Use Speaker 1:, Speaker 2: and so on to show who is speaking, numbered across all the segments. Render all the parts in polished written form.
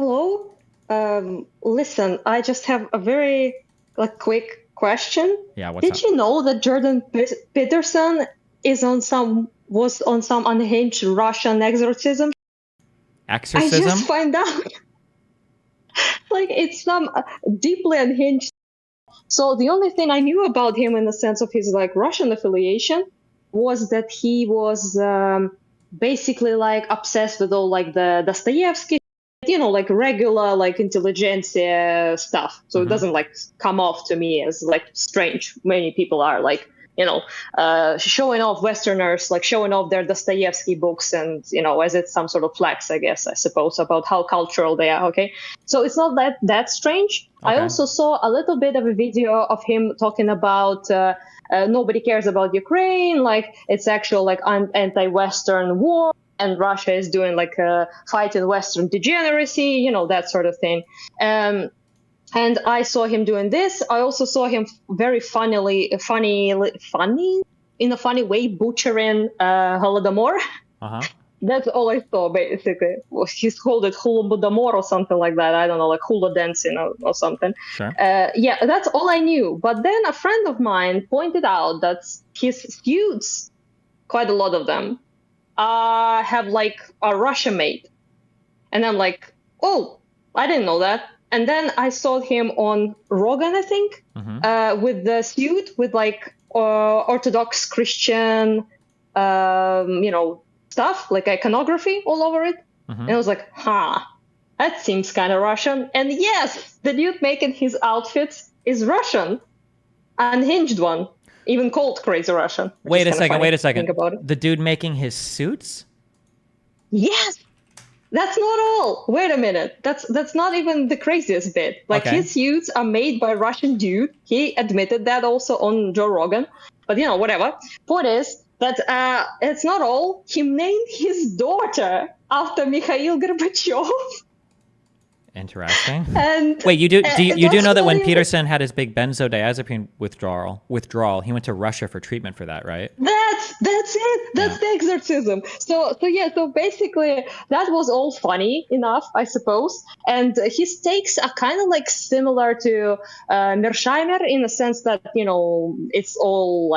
Speaker 1: Hello. Listen, I just have a very quick question.
Speaker 2: Yeah, what's up?
Speaker 1: Did you know that Jordan Peterson was on some unhinged Russian exorcism?
Speaker 2: Exorcism?
Speaker 1: I just find out it's some deeply unhinged. So the only thing I knew about him in the sense of his Russian affiliation was that he was basically obsessed with all the Dostoevsky, regular intelligentsia stuff. So it doesn't come off to me as strange. Many people are showing off Westerners, showing off their Dostoevsky books, and as it's some sort of flex, I suppose, about how cultural they are. Okay, so it's not that strange.
Speaker 2: Okay.
Speaker 1: I also saw a little bit of a video of him talking about nobody cares about Ukraine, it's actual anti-Western war, and Russia is doing fighting Western degeneracy, that sort of thing. And I saw him doing this. I also saw him very funny in a funny way butchering Holodomor.
Speaker 2: Uh-huh.
Speaker 1: That's all I saw, basically. Well, he's called it Holodomor or something like that. I don't know, hula dancing or something.
Speaker 2: Sure.
Speaker 1: Yeah, that's all I knew. But then a friend of mine pointed out that his suits, quite a lot of them, have a Russia made. And I'm like, oh, I didn't know that. And then I saw him on Rogan, I think, with the suit with Orthodox Christian, stuff, iconography all over it. And I was like, that seems kind of Russian. And yes, the dude making his outfits is Russian, unhinged one, even called Crazy Russian.
Speaker 2: Wait a second.
Speaker 1: Think about it.
Speaker 2: The dude making his suits?
Speaker 1: Yes. That's not all. Wait a minute. That's not even the craziest bit. His suits are made by a Russian dude. He admitted that also on Joe Rogan. But whatever. Point is that it's not all. He named his daughter after Mikhail Gorbachev.
Speaker 2: Interesting.
Speaker 1: And
Speaker 2: wait, you do know that when Peterson had his big benzodiazepine withdrawal, he went to Russia for treatment for that, right?
Speaker 1: That's it. That's the exorcism. So basically that was all funny enough, I suppose. And his takes are kind of similar to Mersheimer in the sense that it's all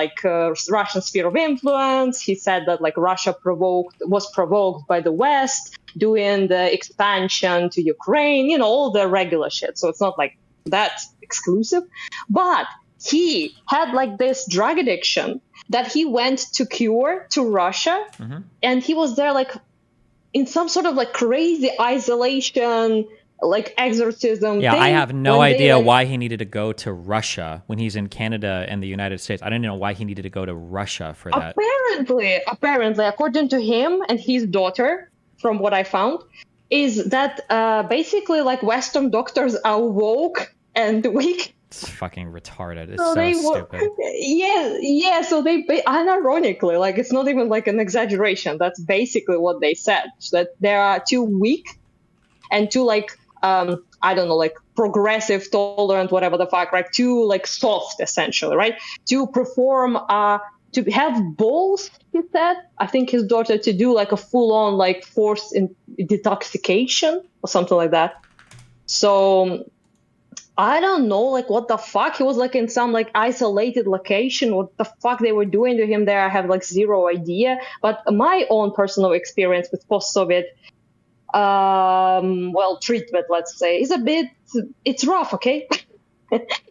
Speaker 1: Russian sphere of influence. He said that Russia was provoked by the West doing the expansion to Ukraine, all the regular shit. So it's not that exclusive. But he had this drug addiction that he went to cure to Russia. And he was there in some sort of crazy isolation, exorcism.
Speaker 2: Yeah, I have no idea why he needed to go to Russia when he's in Canada and the United States. I didn't know why he needed to go to Russia for that.
Speaker 1: Apparently, according to him and his daughter, from what I found, is that basically Western doctors are woke and weak.
Speaker 2: It's fucking retarded. It's so stupid.
Speaker 1: Yeah. So they, unironically, it's not even an exaggeration. That's basically what they said. That they are too weak and too I don't know, progressive, tolerant, whatever the fuck, right? Too soft, essentially, right? To perform, to have balls, he said, I think his daughter, to do a full-on forced detoxification or something like that. So I don't know what the fuck. He was in some isolated location. What the fuck they were doing to him there, I have zero idea. But my own personal experience with post-Soviet treatment, let's say, is it's rough, okay?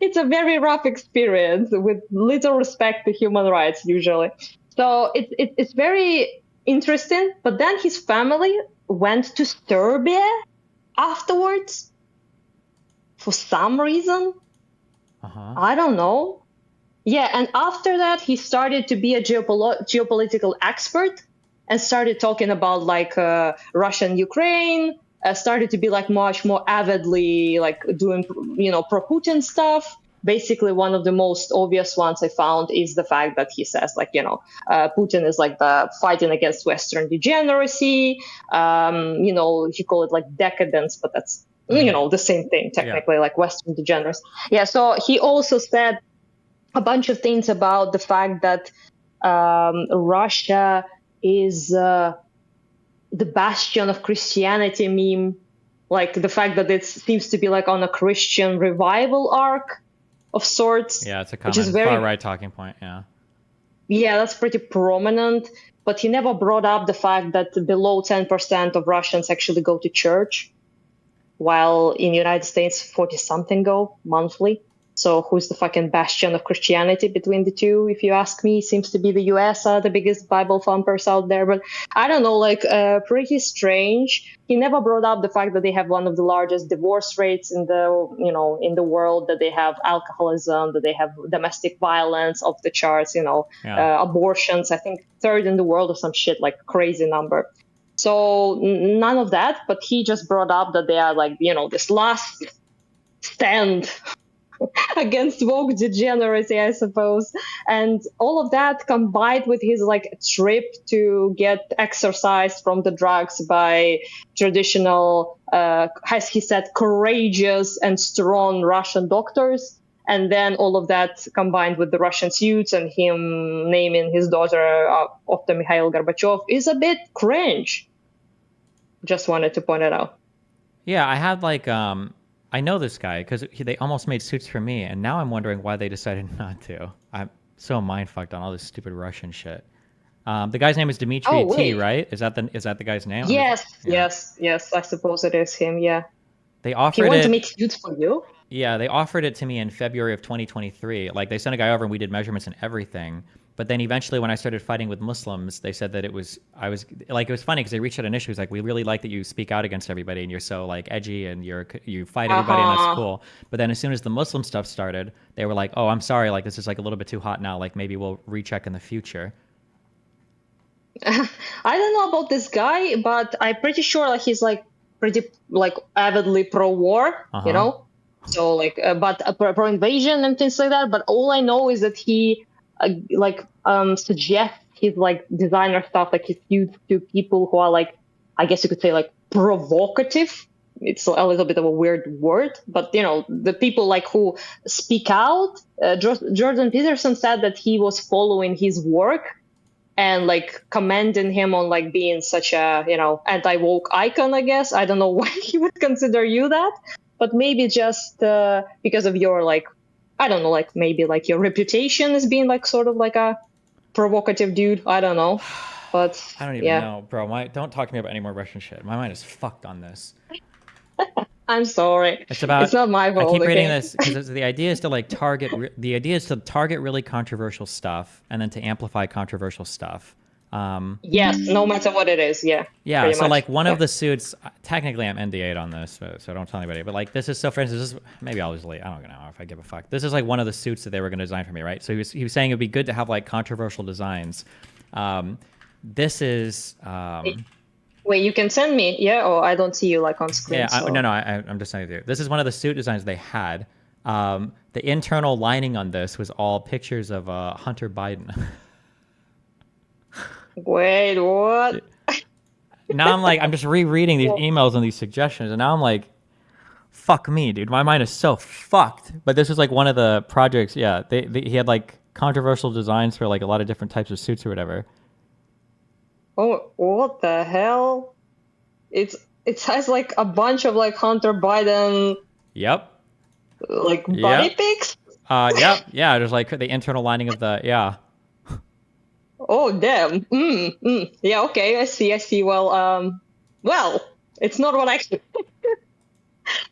Speaker 1: It's a very rough experience with little respect to human rights usually. So it's very interesting. But then his family went to Serbia afterwards for some reason. I don't know. Yeah, and after that he started to be a geopolitical expert and started talking about Russia and Ukraine. Started to be much more avidly doing pro-Putin stuff. Basically, one of the most obvious ones I found is the fact that he says Putin is the fighting against Western degeneracy. He called it decadence, but that's the same thing technically, Western degeneracy. Yeah. So he also said a bunch of things about the fact that Russia is the bastion of Christianity meme, like the fact that it seems to be like on a Christian revival arc of sorts.
Speaker 2: Yeah, it's a
Speaker 1: which is
Speaker 2: common
Speaker 1: very
Speaker 2: far-right talking point, yeah.
Speaker 1: Yeah, that's pretty prominent. But he never brought up the fact that below 10% of Russians actually go to church, while in the United States, 40-something go monthly. So who's the fucking bastion of Christianity between the two, if you ask me? Seems to be the US are the biggest Bible thumpers out there. But I don't know, like, pretty strange. He never brought up the fact that they have one of the largest divorce rates in the world, that they have alcoholism, that they have domestic violence off the charts, abortions, I think third in the world or some shit, like crazy number. So none of that, but he just brought up that they are like, this last stand against woke degeneracy, I suppose. And all of that combined with his like trip to get exorcised from the drugs by traditional, as he said, courageous and strong Russian doctors. And then all of that combined with the Russian suits and him naming his daughter after Mikhail Gorbachev is a bit cringe. Just wanted to point it out.
Speaker 2: Yeah, I had like I know this guy because they almost made suits for me, and now I'm wondering why they decided not to. I'm so mind fucked on all this stupid Russian shit. The guy's name is Dmitry T, right? Is that the guy's name?
Speaker 1: Yes, yes. I suppose it is him. Yeah.
Speaker 2: They offered
Speaker 1: he wanted to make suits for you.
Speaker 2: Yeah, they offered it to me in February of 2023. Like they sent a guy over and we did measurements and everything. But then eventually when I started fighting with Muslims, they said that it was funny because they reached out initially. It was like, we really like that you speak out against everybody and you're so like edgy and you fight everybody and that's cool. But then as soon as the Muslim stuff started, they were like, oh, I'm sorry. Like this is like a little bit too hot now. Like maybe we'll recheck in the future.
Speaker 1: I don't know about this guy, but I'm pretty sure like he's like pretty like avidly pro-war, so like but pro-invasion and things like that. But all I know is that he suggests his like designer stuff, like his suits, to people who are like, I guess you could say, like provocative. It's a little bit of a weird word, but the people like who speak out. Jordan Peterson said that he was following his work and like commending him on like being such a anti-woke icon. I guess I don't know why he would consider you that, but maybe just because of your like, I don't know, like maybe like your reputation as being like sort of like a provocative dude. I don't know, but
Speaker 2: I don't even know, bro. Don't talk to me about any more Russian shit. My mind is fucked on this.
Speaker 1: I'm sorry. It's not my fault.
Speaker 2: I keep reading this because the idea is to like target really controversial stuff and then to amplify controversial stuff.
Speaker 1: Yes, no matter what it is. Yeah.
Speaker 2: Yeah. So like one of the suits, technically I'm NDA'd on this, so don't tell anybody. But like this is, so for instance, maybe I'll just leave. I don't know if I give a fuck. This is like one of the suits that they were going to design for me, right? So he was saying it'd be good to have like controversial designs. This is.
Speaker 1: Wait, you can send me, or I don't see you like on screen.
Speaker 2: Yeah, I'm just sending you. This is one of the suit designs they had. The internal lining on this was all pictures of Hunter Biden.
Speaker 1: Wait, what?
Speaker 2: Now I'm just rereading these emails and these suggestions, and now I'm like, fuck me, dude. My mind is so fucked. But this was like one of the projects. Yeah, he had like controversial designs for like a lot of different types of suits or whatever.
Speaker 1: Oh, what the hell? It has like a bunch of like Hunter Biden.
Speaker 2: Yep.
Speaker 1: Like body pics.
Speaker 2: Yep. Yeah. There's like the internal lining of the
Speaker 1: Oh damn. Yeah. Okay. I see. Well, it's not what I.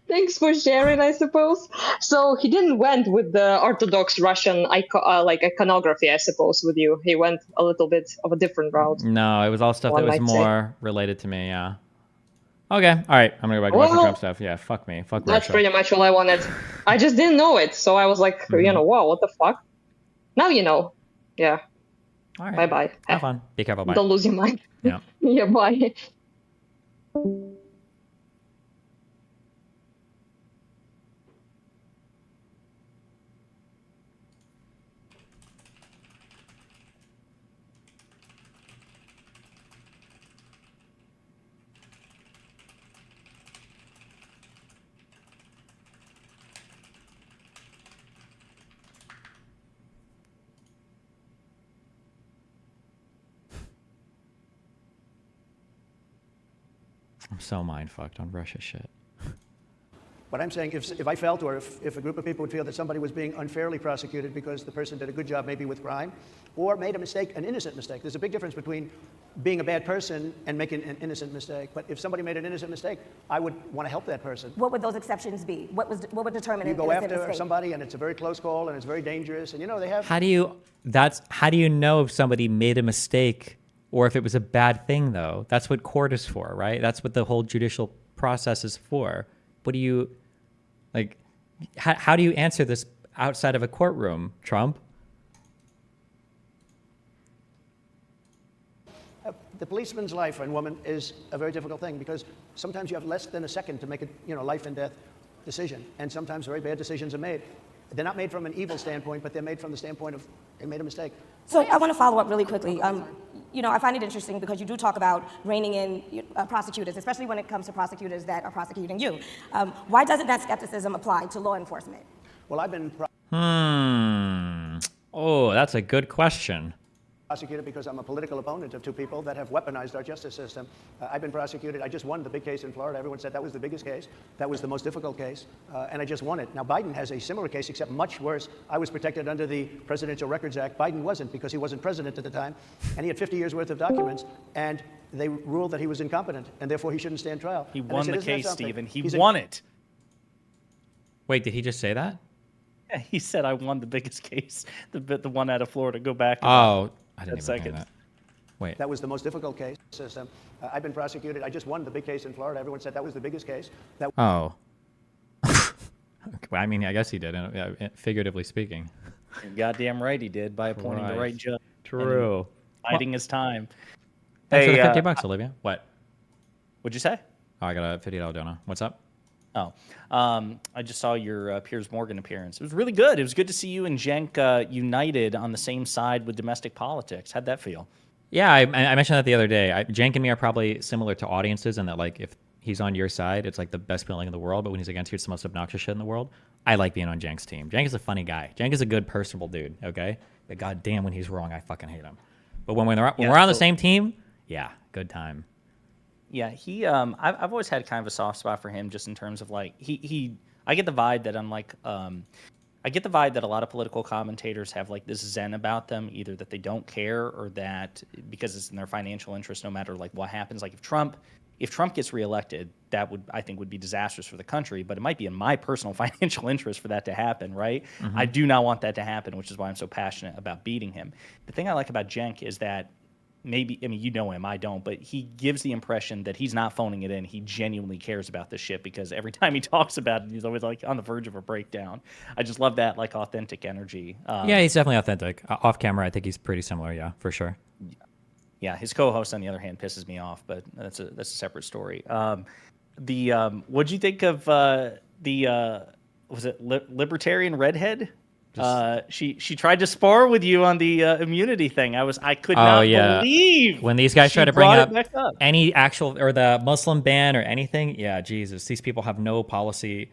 Speaker 1: Thanks for sharing, I suppose. So he didn't went with the Orthodox Russian iconography, I suppose, with you. He went a little bit of a different route.
Speaker 2: No, it was all stuff that was more related to me, yeah. Okay, all right. I'm going to go back to watching Trump stuff. Yeah, fuck me. Fuck Russia.
Speaker 1: That's pretty much all I wanted. I just didn't know it, so I was like, wow, what the fuck? Now you know. Yeah.
Speaker 2: All right.
Speaker 1: Bye-bye.
Speaker 2: Have fun. Be careful. Bye.
Speaker 1: Don't lose your mind.
Speaker 2: Yeah.
Speaker 1: Yeah, bye.
Speaker 2: I'm so mind fucked on Russia shit.
Speaker 3: What I'm saying, if I felt, or if a group of people would feel that somebody was being unfairly prosecuted because the person did a good job maybe with crime, or made a mistake, an innocent mistake. There's a big difference between being a bad person and making an innocent mistake. But if somebody made an innocent mistake, I would want to help that person.
Speaker 4: What would those exceptions be? What would determine
Speaker 3: You
Speaker 4: an
Speaker 3: go
Speaker 4: innocent
Speaker 3: after
Speaker 4: mistake?
Speaker 3: somebody and it's a very close call and it's very dangerous, and they have...
Speaker 2: How do you know if somebody made a mistake or if it was a bad thing, though? That's what court is for, right? That's what the whole judicial process is for. What do you, like, how do you answer this outside of a courtroom, Trump?
Speaker 3: The policeman's life, and woman, is a very difficult thing because sometimes you have less than a second to make a life and death decision, and sometimes very bad decisions are made. They're not made from an evil standpoint, but they're made from the standpoint of they made a mistake.
Speaker 4: So I want to follow up really quickly. I find it interesting because you do talk about reining in prosecutors, especially when it comes to prosecutors that are prosecuting you. Why doesn't that skepticism apply to law enforcement?
Speaker 3: Well, I've been
Speaker 2: Oh, that's a good question.
Speaker 3: prosecuted because I'm a political opponent of two people that have weaponized our justice system. I've been prosecuted. I just won the big case in Florida. Everyone said that was the biggest case. That was the most difficult case, and I just won it. Now, Biden has a similar case, except much worse. I was protected under the Presidential Records Act. Biden wasn't because he wasn't president at the time, and he had 50 years worth of documents, and they ruled that he was incompetent, and therefore he shouldn't stand trial.
Speaker 5: He
Speaker 3: And I
Speaker 5: won
Speaker 3: said,
Speaker 5: the
Speaker 3: "Isn't that
Speaker 5: case,
Speaker 3: something?"
Speaker 5: Stephen. He
Speaker 3: He's
Speaker 5: won it.
Speaker 2: Wait, did he just say that?
Speaker 5: Yeah, he said, I won the biggest case, the one out of Florida. Go back.
Speaker 2: Oh, I didn't even
Speaker 5: second.
Speaker 2: hear that. Wait.
Speaker 3: That was the most difficult case system. I've been prosecuted. I just won the big case in Florida. Everyone said that was the biggest case. That
Speaker 2: Oh. Well, I mean, I guess he did, figuratively speaking.
Speaker 5: You're goddamn right he did by appointing the right judge.
Speaker 2: True.
Speaker 5: Biding his time.
Speaker 2: Thanks for the
Speaker 5: Hey,
Speaker 2: $50, Olivia. What?
Speaker 5: What'd you say?
Speaker 2: Oh, I got a $50 donut. What's up?
Speaker 5: Oh, I just saw your Piers Morgan appearance. It was really good. It was good to see you and Cenk united on the same side with domestic politics. How'd that feel?
Speaker 2: Yeah, I mentioned that the other day. Cenk and me are probably similar to audiences in that, like, if he's on your side, it's like the best feeling in the world. But when he's against you, it's the most obnoxious shit in the world. I like being on Cenk's team. Cenk is a funny guy. Cenk is a good, personable dude. Okay, but goddamn, when he's wrong, I fucking hate him. But when we're on the same team, yeah, good time.
Speaker 5: Yeah, I've always had kind of a soft spot for him, just in terms of like I get the vibe that unlike I get the vibe that a lot of political commentators have like this zen about them, either that they don't care or that because it's in their financial interest, no matter like what happens. Like if Trump gets reelected, that I think would be disastrous for the country, but it might be in my personal financial interest for that to happen, right? Mm-hmm. I do not want that to happen, which is why I'm so passionate about beating him. The thing I like about Cenk is that you know him, I don't, but he gives the impression that he's not phoning it in. He genuinely cares about this shit because every time he talks about it, he's always like on the verge of a breakdown. I just love that like authentic energy.
Speaker 2: Yeah, he's definitely authentic. Off camera, I think he's pretty similar. Yeah, for sure.
Speaker 5: Yeah, his co-host on the other hand pisses me off, but that's a separate story. What'd you think of was it libertarian redhead? She tried to spar with you on the immunity thing. I could not believe
Speaker 2: when these guys try to bring up
Speaker 5: up
Speaker 2: any actual or the Muslim ban or anything. Yeah, Jesus, these people have no policy.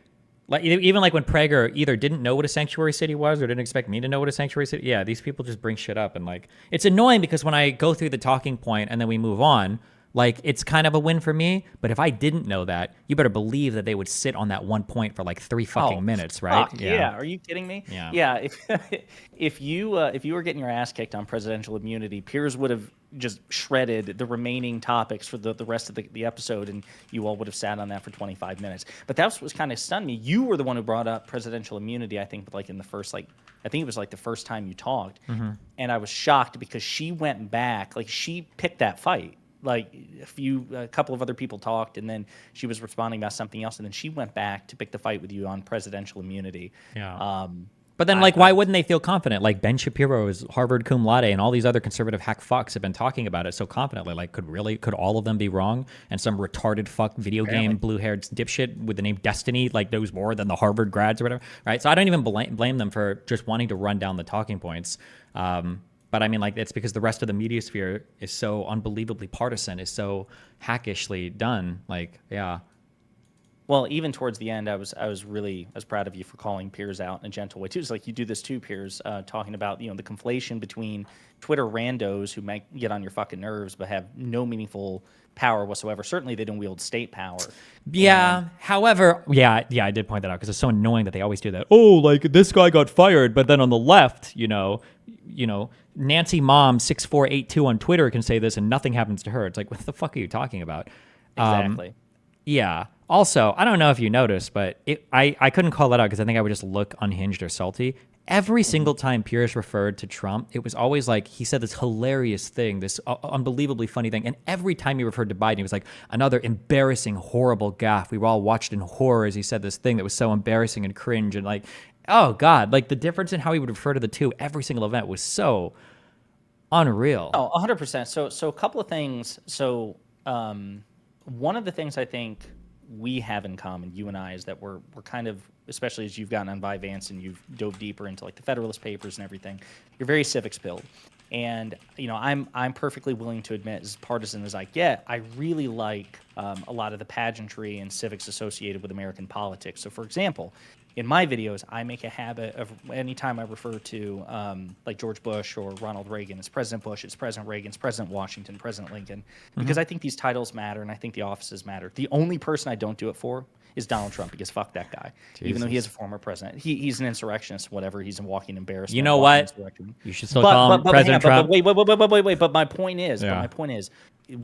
Speaker 2: Like even like when Prager either didn't know what a sanctuary city was or didn't expect me to know what a sanctuary city. Yeah, these people just bring shit up and like it's annoying because when I go through the talking point and then we move on. Like, it's kind of a win for me, but if I didn't know that, you better believe that they would sit on that one point for like 3 fucking minutes, right?
Speaker 5: Yeah. Are you kidding me?
Speaker 2: Yeah.
Speaker 5: If you were getting your ass kicked on presidential immunity, Piers would have just shredded the remaining topics for the rest of the episode, and you all would have sat on that for 25 minutes. But that was kind of stunned me. You were the one who brought up presidential immunity, I think, like in the first, I think it was like the first time you talked. Mm-hmm. And I was shocked because she went back, like she picked that fight. Like a couple of other people talked, and then she was responding about something else, and then she went back to pick the fight with you on presidential immunity.
Speaker 2: Yeah. But then, why wouldn't they feel confident? Like Ben Shapiro is Harvard cum laude, and all these other conservative hack fucks have been talking about it so confidently. Like, could all of them be wrong? And some retarded fuck video game blue-haired dipshit with the name Destiny like knows more than the Harvard grads or whatever, right? So I don't even blame them for just wanting to run down the talking points. But I mean, like, it's because the rest of the media sphere is so unbelievably partisan, is so hackishly done. Like, yeah.
Speaker 5: Well, even towards the end, I was proud of you for calling Piers out in a gentle way too. It's like you do this too, Piers, talking about the conflation between Twitter randos who might get on your fucking nerves but have no meaningful power whatsoever. Certainly, they don't wield state power.
Speaker 2: Yeah. However, yeah, I did point that out because it's so annoying that they always do that. Oh, like this guy got fired, but then on the left, Nancy Mom 6482 on Twitter can say this and nothing happens to her. It's like, what the fuck are you talking about?
Speaker 5: Exactly.
Speaker 2: Yeah. Also, I don't know if you noticed, but I couldn't call that out because I think I would just look unhinged or salty. Every single time Piers referred to Trump, it was always like he said this hilarious thing, this unbelievably funny thing. And every time he referred to Biden, he was like, another embarrassing, horrible gaffe. We were all watched in horror as he said this thing that was so embarrassing and cringe. And like, oh God, like the difference in how he would refer to the two every single event was so unreal.
Speaker 5: Oh, 100%. So a couple of things. So one of the things I think we have in common, you and I, is that we're kind of, especially as you've gotten on Vi Vance and you've dove deeper into like the Federalist Papers and everything, you're very civics pilled. And I'm perfectly willing to admit, as partisan as I get, I really like a lot of the pageantry and civics associated with American politics. So, for example, in my videos, I make a habit of anytime I refer to like George Bush or Ronald Reagan, it's President Bush, it's President Reagan, it's President Washington, President Lincoln, because I think these titles matter and I think the offices matter. The only person I don't do it for is Donald Trump, because fuck that guy. Jesus. Even though he is a former president, he's an insurrectionist, whatever. He's a walking embarrassment.
Speaker 2: You know what? You should still call him President Trump.
Speaker 5: But wait. But my point is,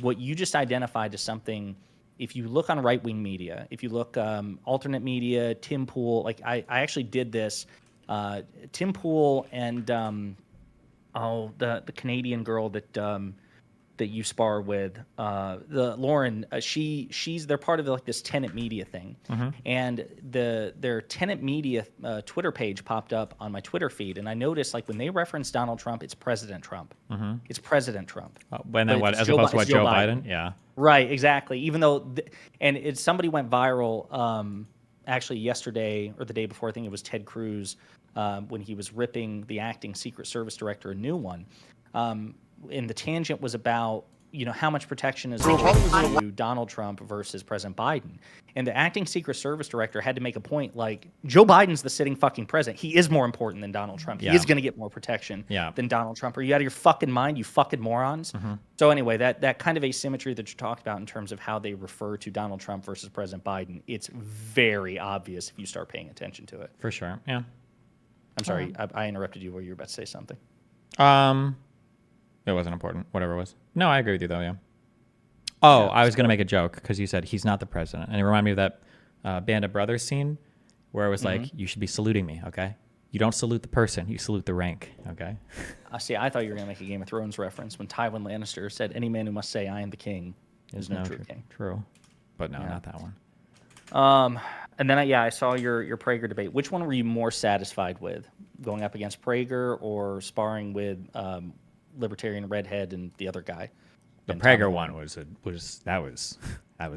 Speaker 5: what you just identified as something. If you look on right-wing media, if you look alternate media, Tim Pool, like I actually did this. Tim Pool and the Canadian girl that you spar with, the Lauren, they're part of like this tenant media thing, and their tenant media Twitter page popped up on my Twitter feed, and I noticed like when they reference Donald Trump, it's President Trump. It's President Trump.
Speaker 2: And then what? As opposed to what, Joe Biden? Yeah.
Speaker 5: Right, exactly. Even though, somebody went viral actually yesterday or the day before. I think it was Ted Cruz when he was ripping the acting Secret Service director a new one. And the tangent was about, how much protection is to Donald Trump versus President Biden. And the acting Secret Service director had to make a point like, Joe Biden's the sitting fucking president. He is more important than Donald Trump. He is going to get more protection than Donald Trump. Are you out of your fucking mind, you fucking morons? So anyway, that kind of asymmetry that you talked about in terms of how they refer to Donald Trump versus President Biden, it's very obvious if you start paying attention to it.
Speaker 2: For sure, yeah.
Speaker 5: I'm sorry, I interrupted you where you were about to say something.
Speaker 2: It wasn't important, whatever it was. No, I agree with you, though, yeah. Oh, I was going to make a joke because you said he's not the president. And it reminded me of that Band of Brothers scene where it was like, you should be saluting me, okay? You don't salute the person, you salute the rank, okay?
Speaker 5: See, I thought you were going to make a Game of Thrones reference when Tywin Lannister said, any man who must say, I am the king, is no true king.
Speaker 2: True. But no, not that one.
Speaker 5: And then, I saw your Prager debate. Which one were you more satisfied with? Going up against Prager or sparring with Libertarian Redhead and the other guy?
Speaker 2: The Prager one was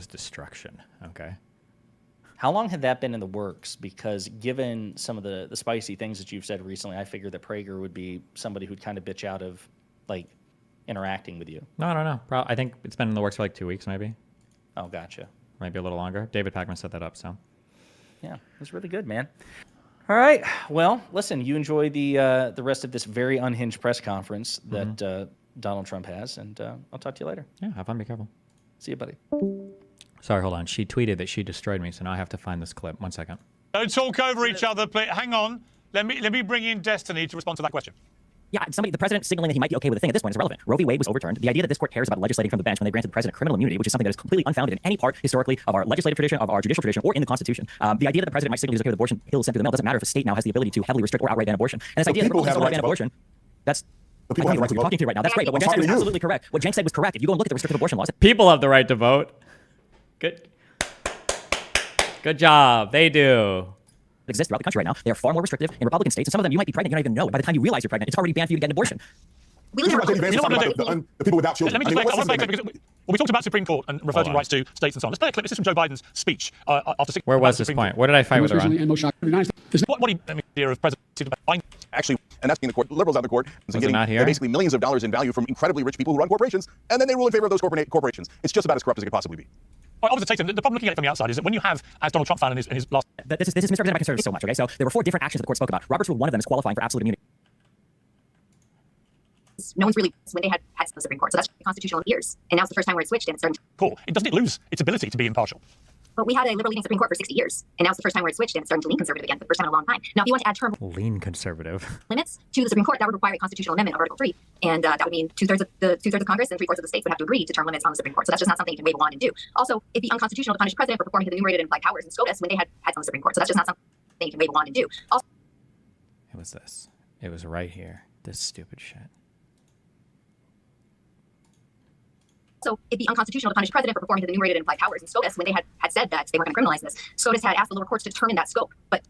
Speaker 2: destruction. Okay.
Speaker 5: How long had that been in the works? Because given some of the spicy things that you've said recently, I figured that Prager would be somebody who'd kind of bitch out of like interacting with you.
Speaker 2: No, I don't know. I think it's been in the works for like 2 weeks, maybe.
Speaker 5: Oh, gotcha.
Speaker 2: Maybe a little longer. David Pakman set that up, so.
Speaker 5: Yeah, it was really good, man. All right. Well, listen, you enjoy the rest of this very unhinged press conference that Donald Trump has, and I'll talk to you later.
Speaker 2: Yeah, have fun. Be careful.
Speaker 5: See you, buddy.
Speaker 2: Sorry, hold on. She tweeted that she destroyed me, so now I have to find this clip. 1 second.
Speaker 6: Don't talk over each other, please. Hang on. Let me bring in Destiny to respond to that question.
Speaker 7: Yeah, the president signaling that he might be okay with a thing at this point is irrelevant. Roe v. Wade was overturned. The idea that this court cares about legislating from the bench when they granted the president criminal immunity, which is something that is completely unfounded in any part historically of our legislative tradition, of our judicial tradition, or in the Constitution. The idea that the president might signal he's okay with abortion pills sent through the mail doesn't matter if a state now has the ability to heavily restrict or outright ban abortion. And this idea that Republicans don't ban abortion, that's I don't know what you're talking to right now. That's great, but what Jen said was absolutely correct. What Jen said was correct. If you go and look at the restrictive abortion laws,
Speaker 2: people have the right to vote. Good job. They do.
Speaker 7: Exist throughout the country right now. They are far more restrictive in Republican states, and some of them you might be pregnant, you don't even know. By the time you realize you're pregnant, it's already banned for you to get an abortion.
Speaker 6: We live the people without children. Let me just play a clip because we talked about Supreme Court and reverting rights to states and so on. Let's play a clip. This is from Joe Biden's speech after 6.
Speaker 2: Where was this point? Where did I fight with her on?
Speaker 6: What do you hear of President Biden?
Speaker 8: Actually, and that's being the court, liberals out the court,
Speaker 2: and getting
Speaker 8: basically millions of dollars in value from incredibly rich people who run corporations, and then they rule in favor of those corporations. It's just about as corrupt as it could possibly be.
Speaker 6: I was saying, the problem looking at it from the outside is that when you have, as Donald Trump found in his last...
Speaker 7: This is misrepresented by conservatives so much, okay? So there were 4 different actions that the court spoke about. Robert's Rule, one of them is qualifying for absolute immunity.
Speaker 9: No one's really, when they had the Supreme Court. So that's constitutional years. And now it's the first time where it switched and it's starting to...
Speaker 6: Cool. Doesn't it lose its ability to be impartial?
Speaker 9: But we had a liberal-leaning Supreme Court for 60 years. And now it's the first time where it switched and it's starting to lean conservative again for the first time in a long time. Now, if you want to add term
Speaker 2: Lean conservative.
Speaker 9: limits to the Supreme Court, that would require a constitutional amendment of Article 3. And that would mean two-thirds of Congress and 3/4 of the states would have to agree to term limits on the Supreme Court. So that's just not something you can wave a wand and do. Also, it'd be unconstitutional to punish the president for performing his enumerated and implied powers and SCOTUS when they had on the Supreme Court. So that's just not something you can wave a wand and do. Also,
Speaker 2: It was this. It was right here. This stupid shit.
Speaker 9: So it'd be unconstitutional to punish the president for performing his enumerated and implied powers and SCOTUS when they had said that they weren't going to criminalize this. SCOTUS had asked the lower courts to determine that scope, but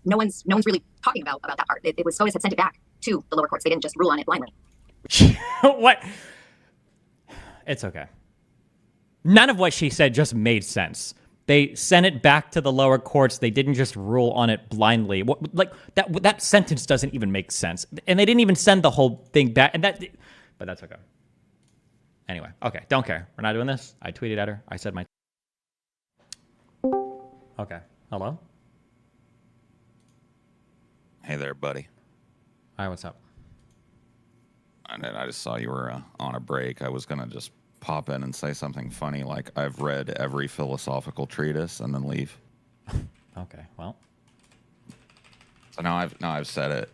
Speaker 9: no one's really talking about that part. It was SCOTUS had sent it back to the lower courts. They didn't just rule on it blindly.
Speaker 2: What? It's okay. None of what she said just made sense. They sent it back to the lower courts. They didn't just rule on it blindly. That sentence doesn't even make sense. And they didn't even send the whole thing back. But that's okay. Anyway, okay, don't care. We're not doing this. I tweeted at her. I said my... Okay, hello?
Speaker 10: Hey there, buddy.
Speaker 2: Hi, what's up?
Speaker 10: I just saw you were on a break. I was going to just pop in and say something funny like, I've read every philosophical treatise, and then leave.
Speaker 2: Okay, well.
Speaker 10: So now I've said it.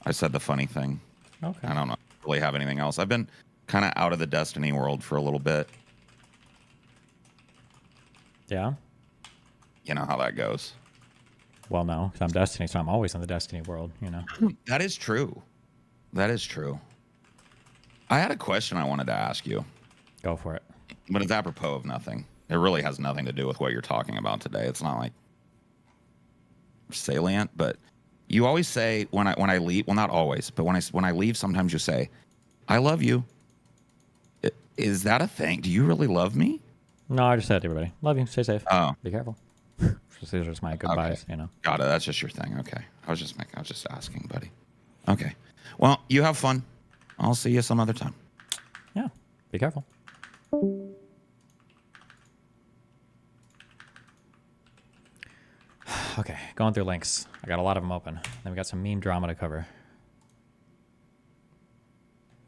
Speaker 10: I said the funny thing.
Speaker 2: Okay.
Speaker 10: I don't really have anything else. I've been kind of out of the Destiny world for a little bit.
Speaker 2: Yeah?
Speaker 10: You know how that goes.
Speaker 2: Well, no, because I'm Destiny, so I'm always in the Destiny world, you know.
Speaker 10: That is true. That is true. I had a question I wanted to ask you.
Speaker 2: Go for it.
Speaker 10: But it's apropos of nothing. It really has nothing to do with what you're talking about today. It's not like salient, but you always say when I leave, well, not always, but when I leave, sometimes you say, I love you. Is that a thing? Do you really love me?
Speaker 2: No, I just said to everybody, love you, stay safe.
Speaker 10: Oh.
Speaker 2: Be careful. These are just my goodbyes, you know.
Speaker 10: Got it. That's just your thing. Okay. I was just asking, buddy. Okay. Well, you have fun. I'll see you some other time.
Speaker 2: Yeah. Be careful. Okay, going through links. I got a lot of them open. Then we got some meme drama to cover.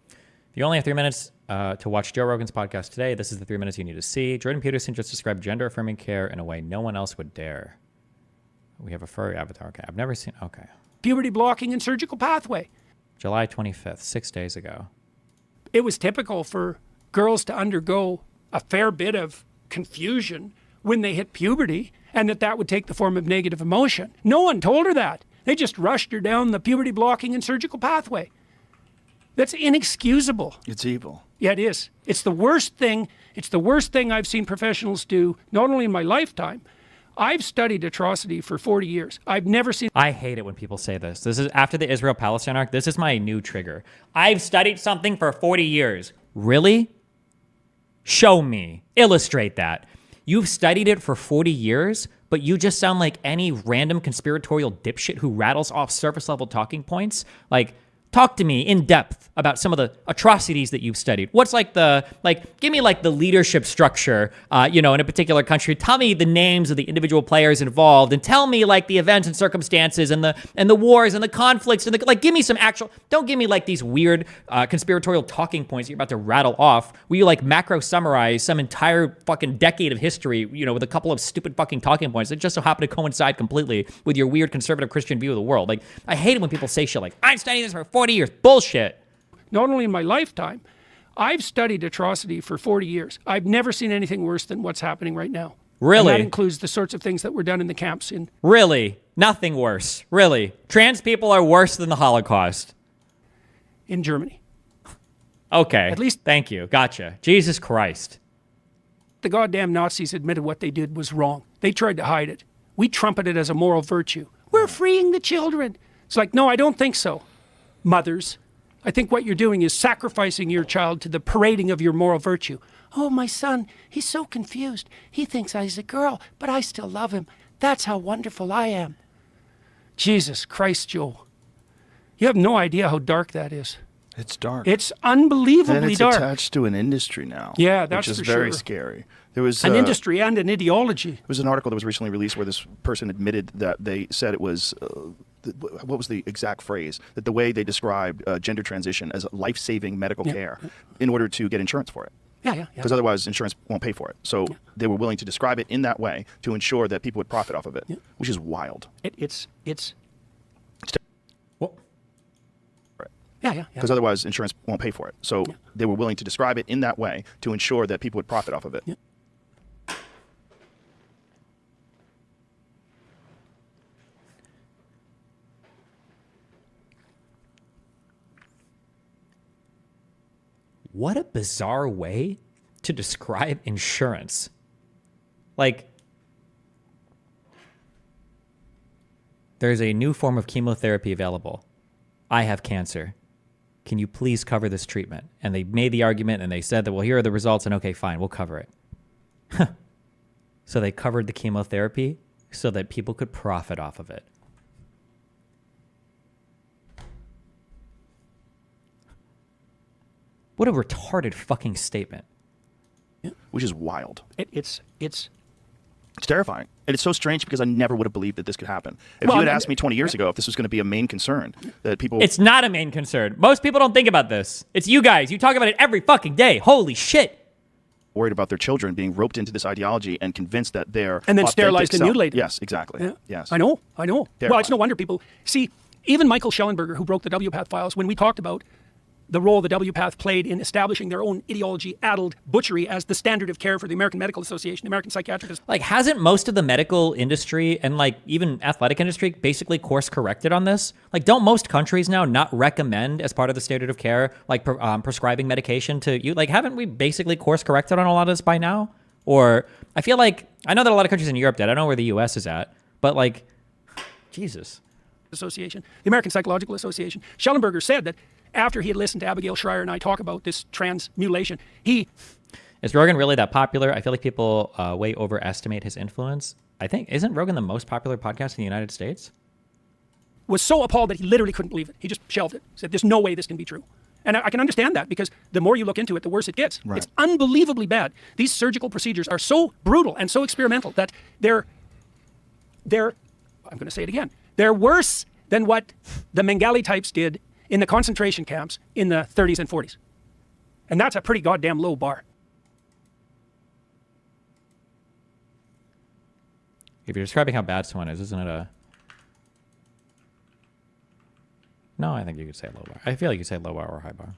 Speaker 2: If you only have 3 minutes to watch Joe Rogan's podcast today, this is the 3 minutes you need to see. Jordan Peterson just described gender-affirming care in a way no one else would dare. We have a furry avatar. Okay, I've never seen... Okay.
Speaker 11: Puberty blocking and surgical pathway.
Speaker 2: July 25th, 6 days ago.
Speaker 11: It was typical for girls to undergo a fair bit of confusion when they hit puberty, and that would take the form of negative emotion. No one told her that. They just rushed her down the puberty blocking and surgical pathway. That's inexcusable.
Speaker 12: It's evil.
Speaker 11: Yeah, it is. It's the worst thing. It's the worst thing I've seen professionals do, not only in my lifetime. I've studied atrocity for 40 years. I've never seen...
Speaker 2: I hate it when people say this. This is after the Israel-Palestine arc. This is my new trigger. I've studied something for 40 years. Really? Show me. Illustrate that. You've studied it for 40 years, but you just sound like any random conspiratorial dipshit who rattles off surface-level talking points. Like, talk to me in depth about some of the atrocities that you've studied. What's give me the leadership structure, in a particular country. Tell me the names of the individual players involved, and tell me the events and circumstances and the wars and the conflicts and give me some actual. Don't give me these weird conspiratorial talking points you're about to rattle off. Where you macro summarize some entire fucking decade of history, with a couple of stupid fucking talking points that just so happen to coincide completely with your weird conservative Christian view of the world. I hate it when people say shit like, I'm studying this for 40 years. Bullshit.
Speaker 11: Not only in my lifetime, I've studied atrocity for 40 years. I've never seen anything worse than what's happening right now.
Speaker 2: Really?
Speaker 11: And that includes the sorts of things that were done in the camps in...
Speaker 2: Really? Nothing worse. Really? Trans people are worse than the Holocaust.
Speaker 11: In Germany.
Speaker 2: Okay.
Speaker 11: At least...
Speaker 2: Thank you. Gotcha. Jesus Christ.
Speaker 11: The goddamn Nazis admitted what they did was wrong. They tried to hide it. We trumpet it as a moral virtue. We're freeing the children. It's like, no, I don't think so. Mothers, I think what you're doing is sacrificing your child to the parading of your moral virtue. Oh, my son, he's so confused. He thinks he's a girl, but I still love him. That's how wonderful I am. Jesus Christ, Joe. You have no idea how dark that is.
Speaker 12: It's dark.
Speaker 11: It's unbelievably
Speaker 12: and it's
Speaker 11: dark.
Speaker 12: attached to an industry now.
Speaker 11: Yeah, that's
Speaker 12: which is
Speaker 11: for
Speaker 12: very
Speaker 11: sure.
Speaker 12: scary. There was
Speaker 11: An industry and an ideology.
Speaker 12: There was an article that was recently released where this person admitted that they said it was, what was the exact phrase? That the way they described gender transition as life-saving medical care in order to get insurance for it.
Speaker 11: Yeah.
Speaker 12: Because otherwise insurance won't pay for it. So they were willing to describe it in that way to ensure that people would profit off of it, which is wild.
Speaker 11: It's
Speaker 12: Yeah. Because otherwise insurance won't pay for it. So they were willing to describe it in that way to ensure that people would profit off of it.
Speaker 2: What a bizarre way to describe insurance. Like, there's a new form of chemotherapy available. I have cancer. Can you please cover this treatment? And they made the argument and they said that, well, here are the results, and okay, fine, we'll cover it. So they covered the chemotherapy so that people could profit off of it. What a retarded fucking statement.
Speaker 12: Which is wild.
Speaker 11: It's
Speaker 12: terrifying. And it's so strange because I never would have believed that this could happen. If you had asked me 20 years ago if this was going to be a main concern, that people...
Speaker 2: It's not a main concern. Most people don't think about this. It's you guys. You talk about it every fucking day. Holy shit.
Speaker 12: Worried about their children being roped into this ideology and convinced that they're...
Speaker 11: And then sterilized and mutilated.
Speaker 12: Yes, exactly.
Speaker 11: Yeah.
Speaker 12: Yes.
Speaker 11: I know. Well,
Speaker 12: Terrifying.
Speaker 11: it's no wonder people... See, even Michael Schellenberger, who broke the WPATH files, when we talked about the role the WPATH played in establishing their own ideology-addled butchery as the standard of care for the American Medical Association, the American Psychiatric Association.
Speaker 2: Like, hasn't most of the medical industry and, like, even athletic industry basically course-corrected on this? Like, don't most countries now not recommend, as part of the standard of care, like, prescribing medication to you? Like, haven't we basically course-corrected on a lot of this by now? Or, I feel like, I know that a lot of countries in Europe did. I don't know where the U.S. is at. But, like, Jesus.
Speaker 11: Association, the American Psychological Association. Schellenberger said that after he had listened to Abigail Schreier and I talk about this trans mutilation,
Speaker 2: Is Rogan really that popular? I feel like people way overestimate his influence. I think, isn't Rogan the most popular podcast in the United States?
Speaker 11: Was so appalled that he literally couldn't believe it. He just shelved it. Said, there's no way this can be true. And I can understand that because the more you look into it, the worse it gets.
Speaker 12: Right.
Speaker 11: It's unbelievably bad. These surgical procedures are so brutal and so experimental that they're I'm going to say it again, they're worse than what the Mengele types did in the concentration camps in the 30s and 40s. And that's a pretty goddamn low bar.
Speaker 2: If you're describing how bad someone is, isn't it a... No, I think you could say low bar. I feel like you say low bar or high bar.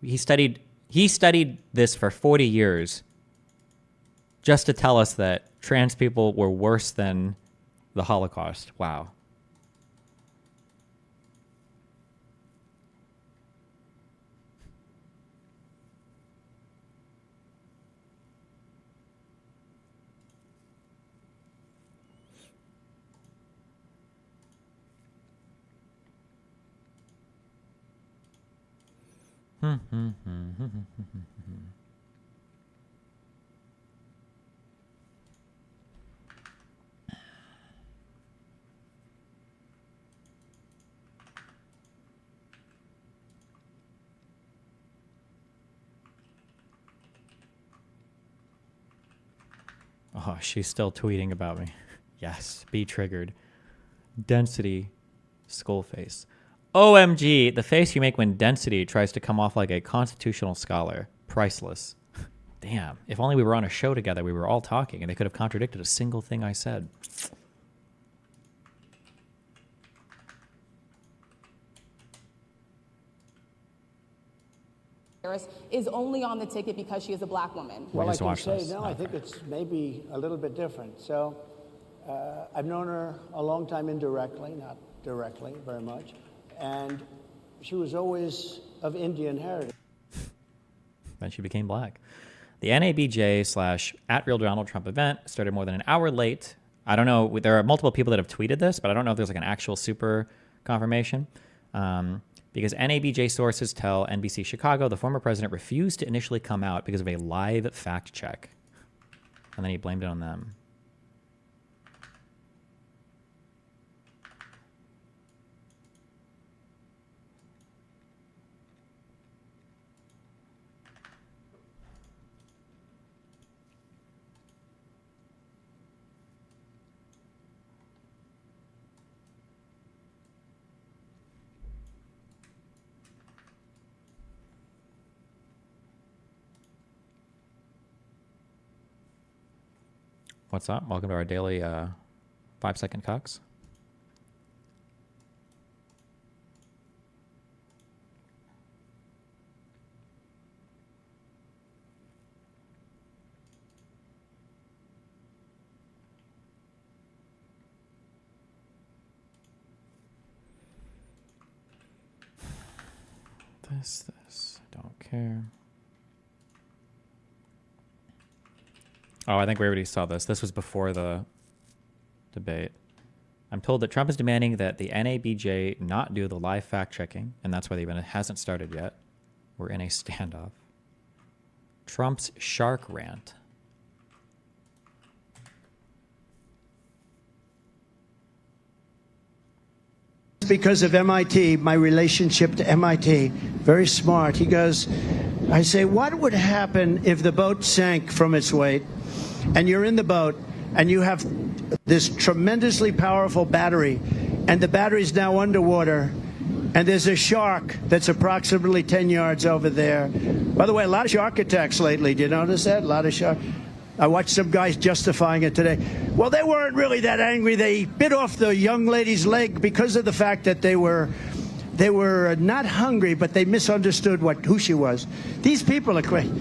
Speaker 2: He studied this for 40 years just to tell us that trans people were worse than the Holocaust. Wow. Oh, she's still tweeting about me. Yes, be triggered. Density, skull face. OMG, the face you make when Density tries to come off like a constitutional scholar. Priceless. Damn, if only we were on a show together, we were all talking, and they could have contradicted a single thing I said.
Speaker 13: Is only on the ticket because she is a black woman.
Speaker 14: Well, I can say, no, I think it's maybe a little bit different. So I've known her a long time indirectly, not directly very much. And she was always of Indian heritage.
Speaker 2: Then she became black. The NABJ / @RealDonaldTrump event started more than an hour late. I don't know. There are multiple people that have tweeted this, but I don't know if there's like an actual super confirmation. because NABJ sources tell NBC Chicago the former president refused to initially come out because of a live fact check. And then he blamed it on them. What's up? Welcome to our daily 5-second cucks. This, don't care. Oh, I think we already saw this. This was before the debate. I'm told that Trump is demanding that the NABJ not do the live fact-checking, and that's why the event hasn't started yet. We're in a standoff. Trump's shark rant.
Speaker 14: Because of MIT, my relationship to MIT, very smart. He goes, I say, what would happen if the boat sank from its weight and you're in the boat and you have this tremendously powerful battery and the battery's now underwater and there's a shark that's approximately 10 yards over there. By the way, a lot of shark attacks lately. Do you notice that? A lot of shark. I watched some guys justifying it today. Well, they weren't really that angry. They bit off the young lady's leg because of the fact that they were not hungry, but they misunderstood who she was. These people are crazy.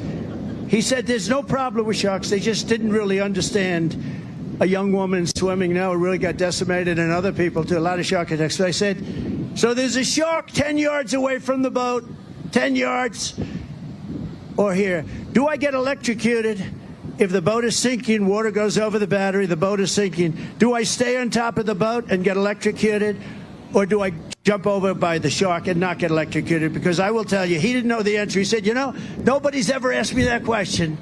Speaker 14: He said there's no problem with sharks. They just didn't really understand a young woman swimming now really got decimated, and other people too, a lot of shark attacks. So I said, so there's a shark 10 yards away from the boat, 10 yards, or here. Do I get electrocuted? If the boat is sinking, water goes over the battery, the boat is sinking. Do I stay on top of the boat and get electrocuted? Or do I jump over by the shark and not get electrocuted? Because I will tell you, he didn't know the answer. He said, you know, nobody's ever asked me that question.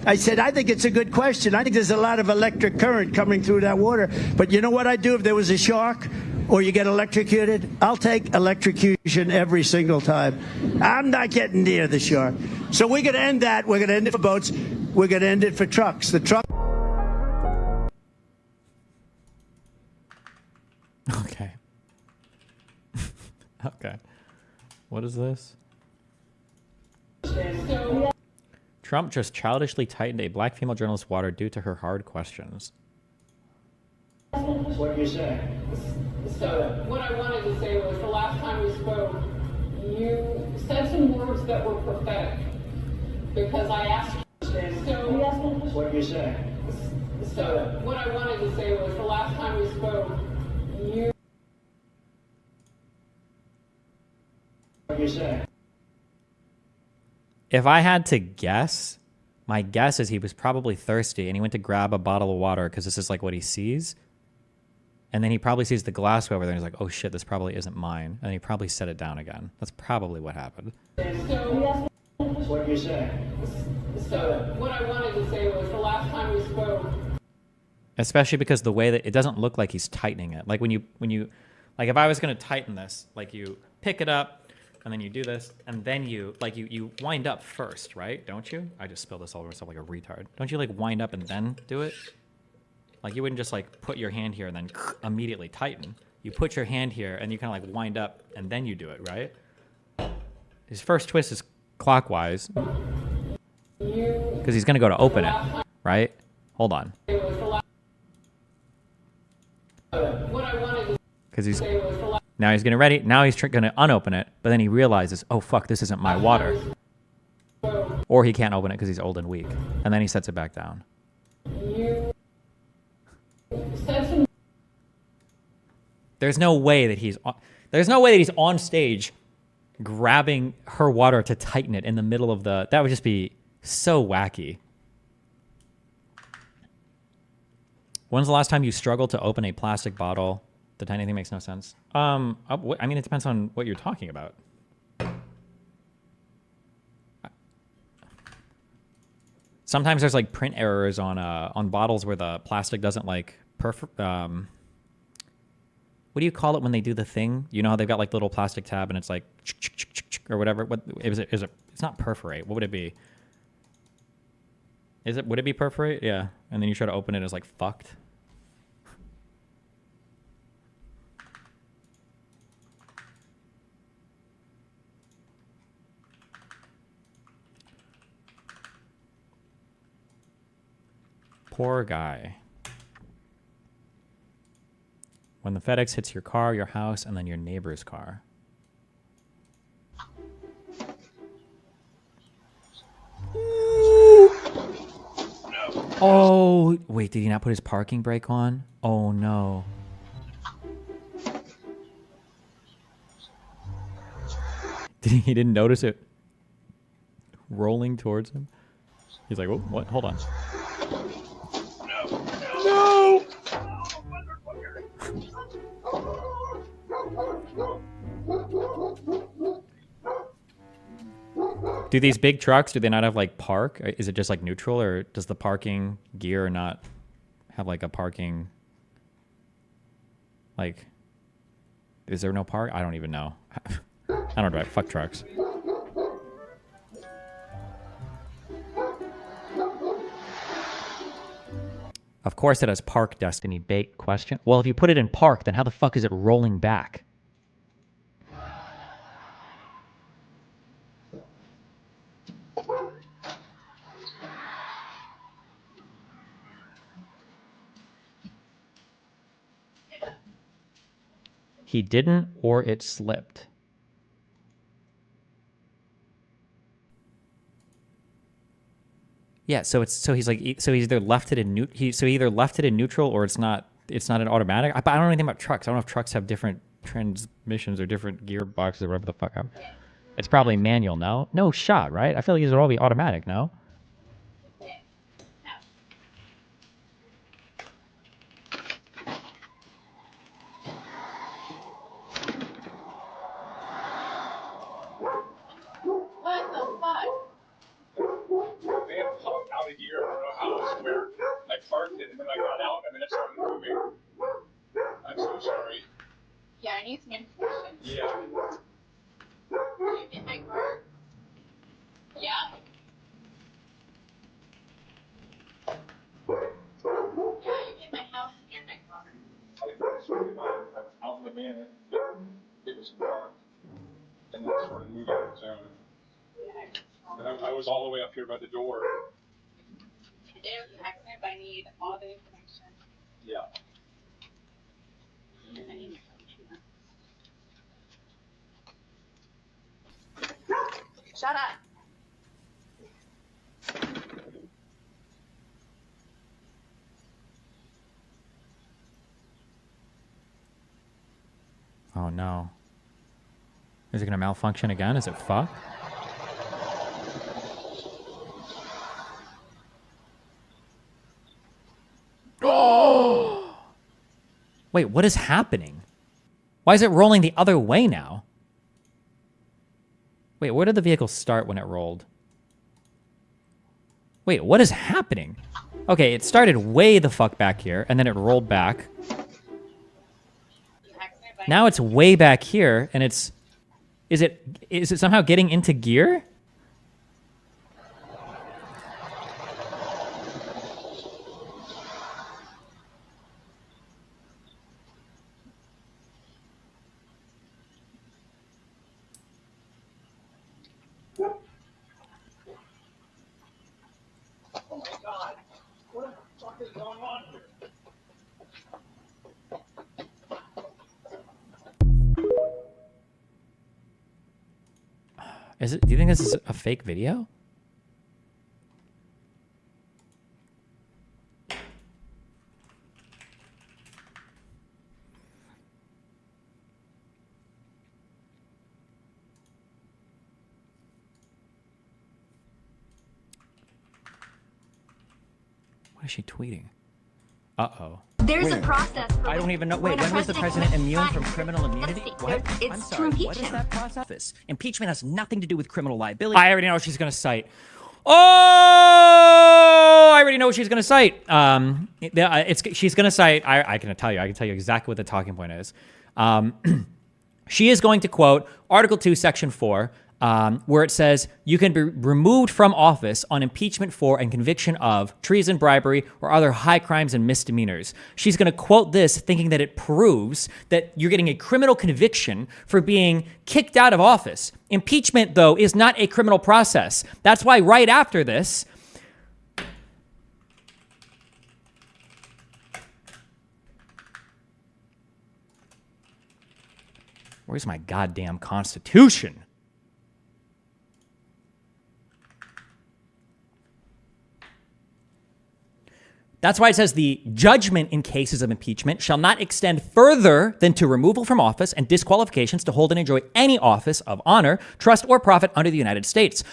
Speaker 14: I said, I think it's a good question. I think there's a lot of electric current coming through that water. But you know what I'd do if there was a shark or you get electrocuted? I'll take electrocution every single time. I'm not getting near the shark. So we're going to end that. We're going to end it for boats. We're going to end it for trucks. The truck.
Speaker 2: Okay. Okay. What is this? Trump just childishly tightened a black female journalist's water due to her hard questions.
Speaker 14: What do you say?
Speaker 13: So what I wanted to say was the last time we spoke, you said some words that were prophetic because I asked you. So
Speaker 14: what do you say?
Speaker 13: So what I wanted to say was the last time we spoke, you.
Speaker 14: What do you say?
Speaker 2: If I had to guess, my guess is he was probably thirsty and he went to grab a bottle of water because this is like what he sees. And then he probably sees the glass over there and he's like, oh shit, this probably isn't mine. And he probably set it down again. That's probably what happened.
Speaker 13: So
Speaker 14: what do you say?
Speaker 13: So what I wanted to say was the last time we spoke.
Speaker 2: Especially because the way that it doesn't look like he's tightening it. Like when you like if I was going to tighten this, like you pick it up and then you do this and then you wind up first, right? Don't you? I just spilled this all over myself like a retard. Don't you like wind up and then do it? Like you wouldn't just like put your hand here and then immediately tighten. You put your hand here and you kind of like wind up and then you do it, right? His first twist is clockwise because he's going to go to open it, right? Hold on. Because he's now he's getting ready. Now he's going to unopen it, but then he realizes, oh fuck, this isn't my water. Or he can't open it because he's old and weak, and then he sets it back down. There's no way that he's on stage grabbing her water to tighten it in the middle of the. That would just be so wacky. When's the last time you struggled to open a plastic bottle? The tiny thing makes no sense. I mean, it depends on what you're talking about. Sometimes there's like print errors on bottles where the plastic doesn't like what do you call it when they do the thing? You know how they've got like little plastic tab and it's like or whatever. What is it? It's not perforate. What would it be? Would it be perforate? Yeah. And then you try to open it, it's like fucked. Poor guy. When the FedEx hits your car, your house, and then your neighbor's car. Oh, wait, did he not put his parking brake on? Oh, no. He didn't notice it rolling towards him? He's like, oh, what? Hold on. No! Do these big trucks, do they not have like park? Is it just like neutral, or does the parking gear not have like a parking, like, is there no park? I don't even know. I don't drive. Fuck trucks. Of course it has park destiny bait question. Well, if you put it in park, then how the fuck is it rolling back? He didn't, or it slipped. Yeah, so he's either left it in he either left it in neutral, or it's not an automatic. I don't know anything about trucks. I don't know if trucks have different transmissions or different gearboxes or whatever the fuck. It's probably manual, no? No shot, right? I feel like these would all be automatic, no?
Speaker 13: What the fuck? They have popped out of here. I don't know how I swear. I parked it and then I got out and then it started moving. I'm so sorry. Yeah, I need some information. Yeah. In my car? Yeah. Yeah, you hit my house and my car. I was out in the van. It was parked. And then it started moving on its own. And I was all the way up here by the door. If there's an accident, I need all the information. Yeah. I need Shut up.
Speaker 2: Oh no. Is it gonna malfunction again? Is it fucked? Oh! Wait, what is happening? Why is it rolling the other way now? Wait, where did the vehicle start when it rolled? Wait, what is happening? Okay, it started way the fuck back here, and then it rolled back. Now it's way back here, and it's... Is it somehow getting into gear?
Speaker 13: Oh my god. What the fuck is going on here?
Speaker 2: Do you think this is a fake video? What is she tweeting? Uh-oh.
Speaker 9: There's a process.
Speaker 2: I don't even know. Wait, when was the president immune from criminal immunity? What?
Speaker 9: It's
Speaker 7: I'm
Speaker 9: to
Speaker 7: sorry,
Speaker 9: impeach
Speaker 7: what is
Speaker 9: him.
Speaker 7: that process? Impeachment has nothing to do with criminal liability.
Speaker 2: I already know what she's going to cite. Oh, I already know what she's going to cite. She's going to cite, I can tell you exactly what the talking point is. She is going to quote Article 2, Section 4, where it says you can be removed from office on impeachment for and conviction of treason, bribery, or other high crimes and misdemeanors. She's going to quote this thinking that it proves that you're getting a criminal conviction for being kicked out of office. Impeachment, though, is not a criminal process. That's why right after this, where's my goddamn Constitution? That's why it says the judgment in cases of impeachment shall not extend further than to removal from office and disqualifications to hold and enjoy any office of honor, trust, or profit under the United States.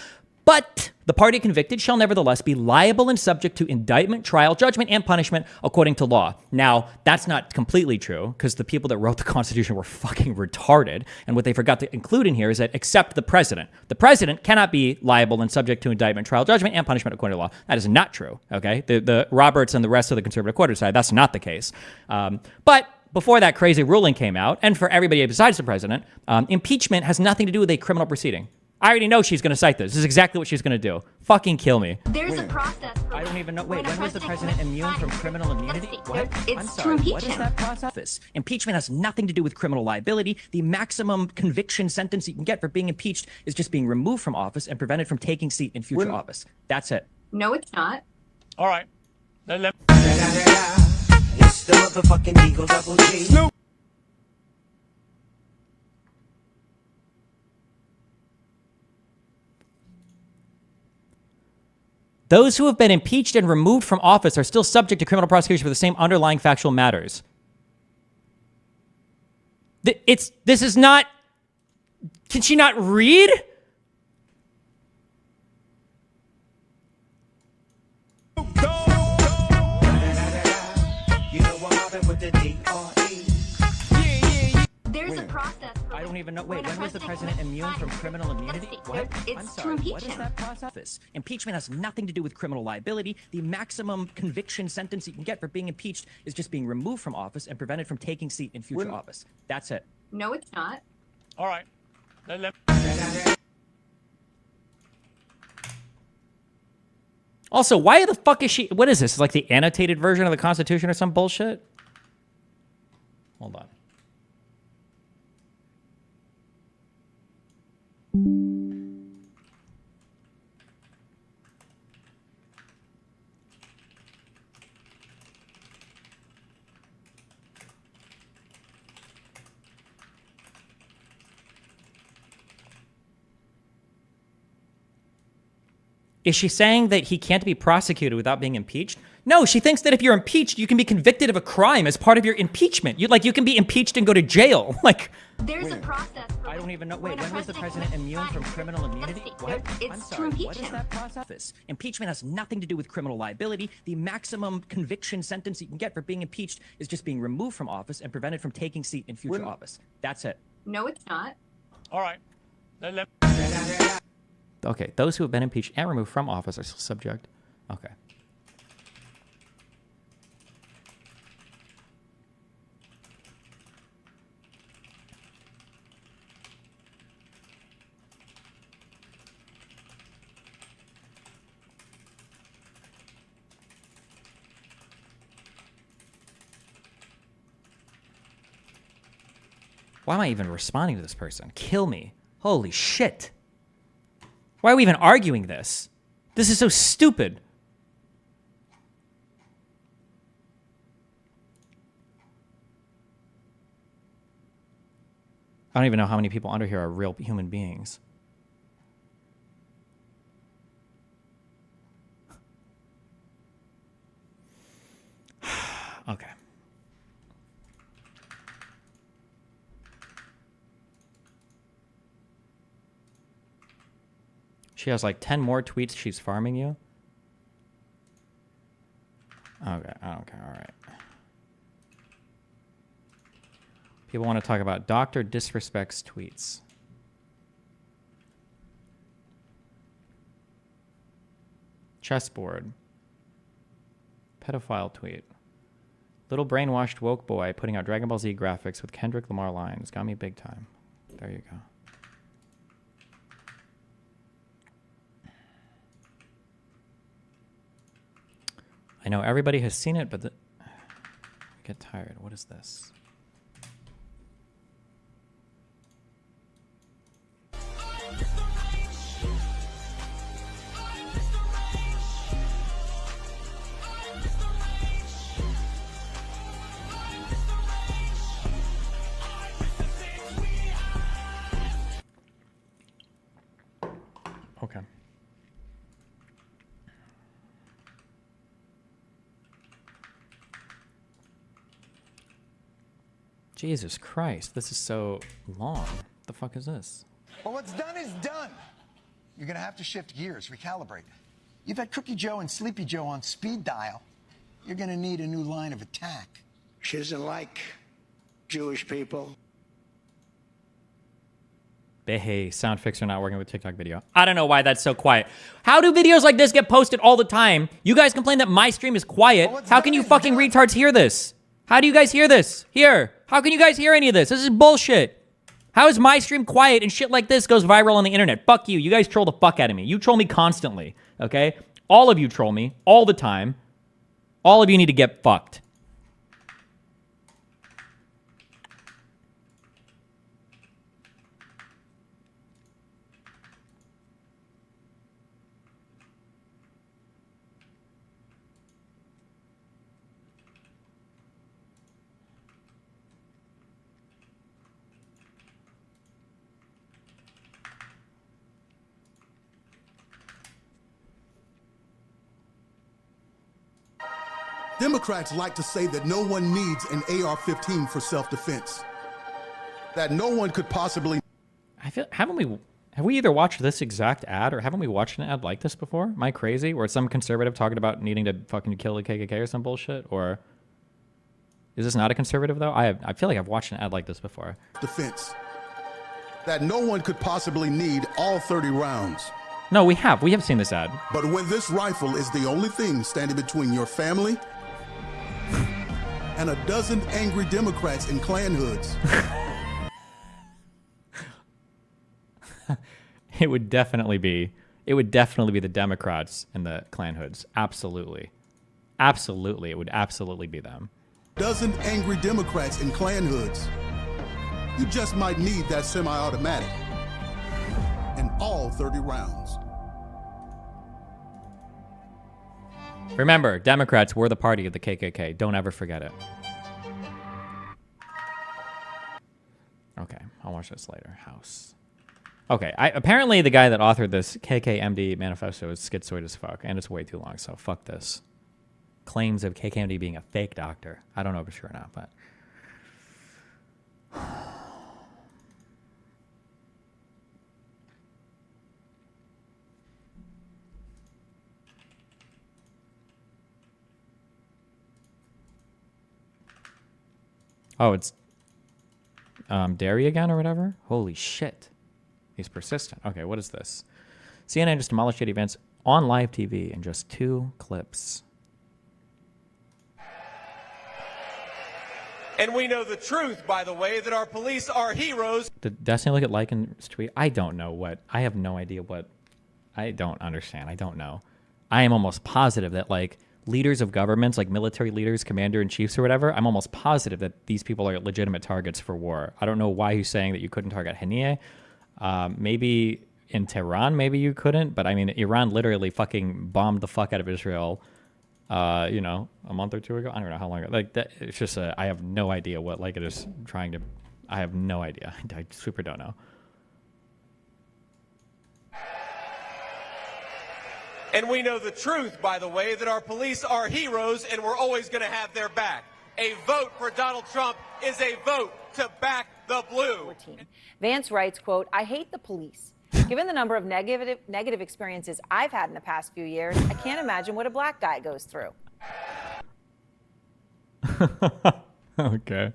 Speaker 2: But the party convicted shall nevertheless be liable and subject to indictment, trial, judgment, and punishment according to law. Now, that's not completely true because the people that wrote the Constitution were fucking retarded. And what they forgot to include in here is that except the president. The president cannot be liable and subject to indictment, trial, judgment, and punishment according to law. That is not true, okay? The Roberts and the rest of the conservative quarter side, that's not the case. But before that crazy ruling came out, and for everybody besides the president, impeachment has nothing to do with a criminal proceeding. I already know she's going to cite this. This is exactly what she's going to do. Fucking kill me.
Speaker 9: There's a process.
Speaker 2: I don't even know. Wait, when was the president immune from criminal immunity? What?
Speaker 9: It's
Speaker 2: I'm sorry. What is that process?
Speaker 7: Impeachment has nothing to do with criminal liability. The maximum conviction sentence you can get for being impeached is just being removed from office and prevented from taking seat in future office. That's it.
Speaker 9: No, it's not.
Speaker 6: All right.
Speaker 15: It's the motherfucking Eagle Double G. Snoop.
Speaker 2: Those who have been impeached and removed from office are still subject to criminal prosecution for the same underlying factual matters. This is not... Can she not read?
Speaker 15: You know what happened with the DRE?
Speaker 9: There's a process.
Speaker 2: I don't even know. Wait, when was the president immune from criminal immunity? What?
Speaker 9: It's
Speaker 2: I'm sorry.
Speaker 9: to impeach
Speaker 2: What is
Speaker 9: him.
Speaker 2: that process?
Speaker 7: Impeachment has nothing to do with criminal liability. The maximum conviction sentence you can get for being impeached is just being removed from office and prevented from taking seat in future office. That's it.
Speaker 9: No, it's not.
Speaker 6: All right.
Speaker 2: Also, why the fuck is she... What is this? Like the annotated version of the Constitution or some bullshit? Hold on. Is she saying that he can't be prosecuted without being impeached? No, she thinks that if you're impeached, you can be convicted of a crime as part of your impeachment. You can be impeached and go to jail.
Speaker 9: There's a process.
Speaker 2: I don't even know. Wait, when was the president immune from criminal immunity? What?
Speaker 9: It's
Speaker 2: I'm
Speaker 9: to
Speaker 2: sorry.
Speaker 9: impeach
Speaker 2: What is
Speaker 9: him.
Speaker 2: that process?
Speaker 7: Impeachment has nothing to do with criminal liability. The maximum conviction sentence you can get for being impeached is just being removed from office and prevented from taking seat in future office. That's it.
Speaker 9: No, it's not.
Speaker 6: All right.
Speaker 2: Okay, those who have been impeached and removed from office are still subject. Okay. Why am I even responding to this person? Kill me. Holy shit. Why are we even arguing this? This is so stupid. I don't even know how many people under here are real human beings. Okay. She has like 10 more tweets. She's farming you. Okay, I don't care. All right. People want to talk about Dr. Disrespect's tweets. Chessboard. Pedophile tweet. Little brainwashed woke boy putting out Dragon Ball Z graphics with Kendrick Lamar lines. Got me big time. There you go. I know everybody has seen it, but I get tired. What is this? Okay. Jesus Christ, this is so long. What the fuck is this?
Speaker 16: Well, what's done is done. You're going to have to shift gears, recalibrate. You've had Cookie Joe and Sleepy Joe on speed dial. You're going to need a new line of attack.
Speaker 14: She doesn't like Jewish people.
Speaker 2: Hey, sound fixer not working with TikTok video. I don't know why that's so quiet. How do videos like this get posted all the time? You guys complain that my stream is quiet. How can you fucking retards hear this? How do you guys hear this? Here. How can you guys hear any of this? This is bullshit. How is my stream quiet and shit like this goes viral on the internet? Fuck you. You guys troll the fuck out of me. You troll me constantly, okay? All of you troll me all the time. All of you need to get fucked.
Speaker 17: Democrats like to say that no one needs an AR-15 for self-defense. That no one could possibly...
Speaker 2: I feel, have we either watched this exact ad or haven't we watched an ad like this before? Am I crazy? Where it's some conservative talking about needing to fucking kill the KKK or some bullshit? Or is this not a conservative though? I feel like I've watched an ad like this before.
Speaker 17: Defense. That no one could possibly need all 30 rounds.
Speaker 2: No, we have seen this ad.
Speaker 17: But when this rifle is the only thing standing between your family and a dozen angry Democrats in Klan hoods.
Speaker 2: It would definitely be the Democrats and the Klan hoods. Absolutely. Absolutely. It would absolutely be them.
Speaker 17: Dozen angry Democrats in Klan hoods. You just might need that semi-automatic. And all 30 rounds.
Speaker 2: Remember, Democrats were the party of the KKK. Don't ever forget it. Okay, I'll watch this later. House. Okay, apparently the guy that authored this KKMD manifesto is schizoid as fuck, and it's way too long, so fuck this. Claims of KKMD being a fake doctor. I don't know for sure or not, but... Oh, it's dairy again or whatever? Holy shit. He's persistent. Okay, what is this? CNN just demolished 8 events on live TV in just 2 clips.
Speaker 18: And we know the truth, by the way, that our police are heroes.
Speaker 2: Did Destiny look at Lycan's tweet? I don't know what. I have no idea what. I don't understand. I don't know. I am almost positive that, like, leaders of governments, like military leaders, commander-in-chiefs or whatever, I'm almost positive that these people are legitimate targets for war. I don't know why he's saying that you couldn't target Haniyeh. Maybe in Tehran, maybe you couldn't, but I mean, Iran literally fucking bombed the fuck out of Israel, you know, a month or 2 ago. I don't know how long ago. Like, that, it's just, I have no idea what, like, it is trying to, I have no idea. I super don't know.
Speaker 18: And we know the truth, by the way, that our police are heroes and we're always going to have their back. A vote for Donald Trump is a vote to back the blue.
Speaker 19: Vance writes, quote, I hate the police. Given the number of negative experiences I've had in the past few years, I can't imagine what a black guy goes through.
Speaker 2: Okay.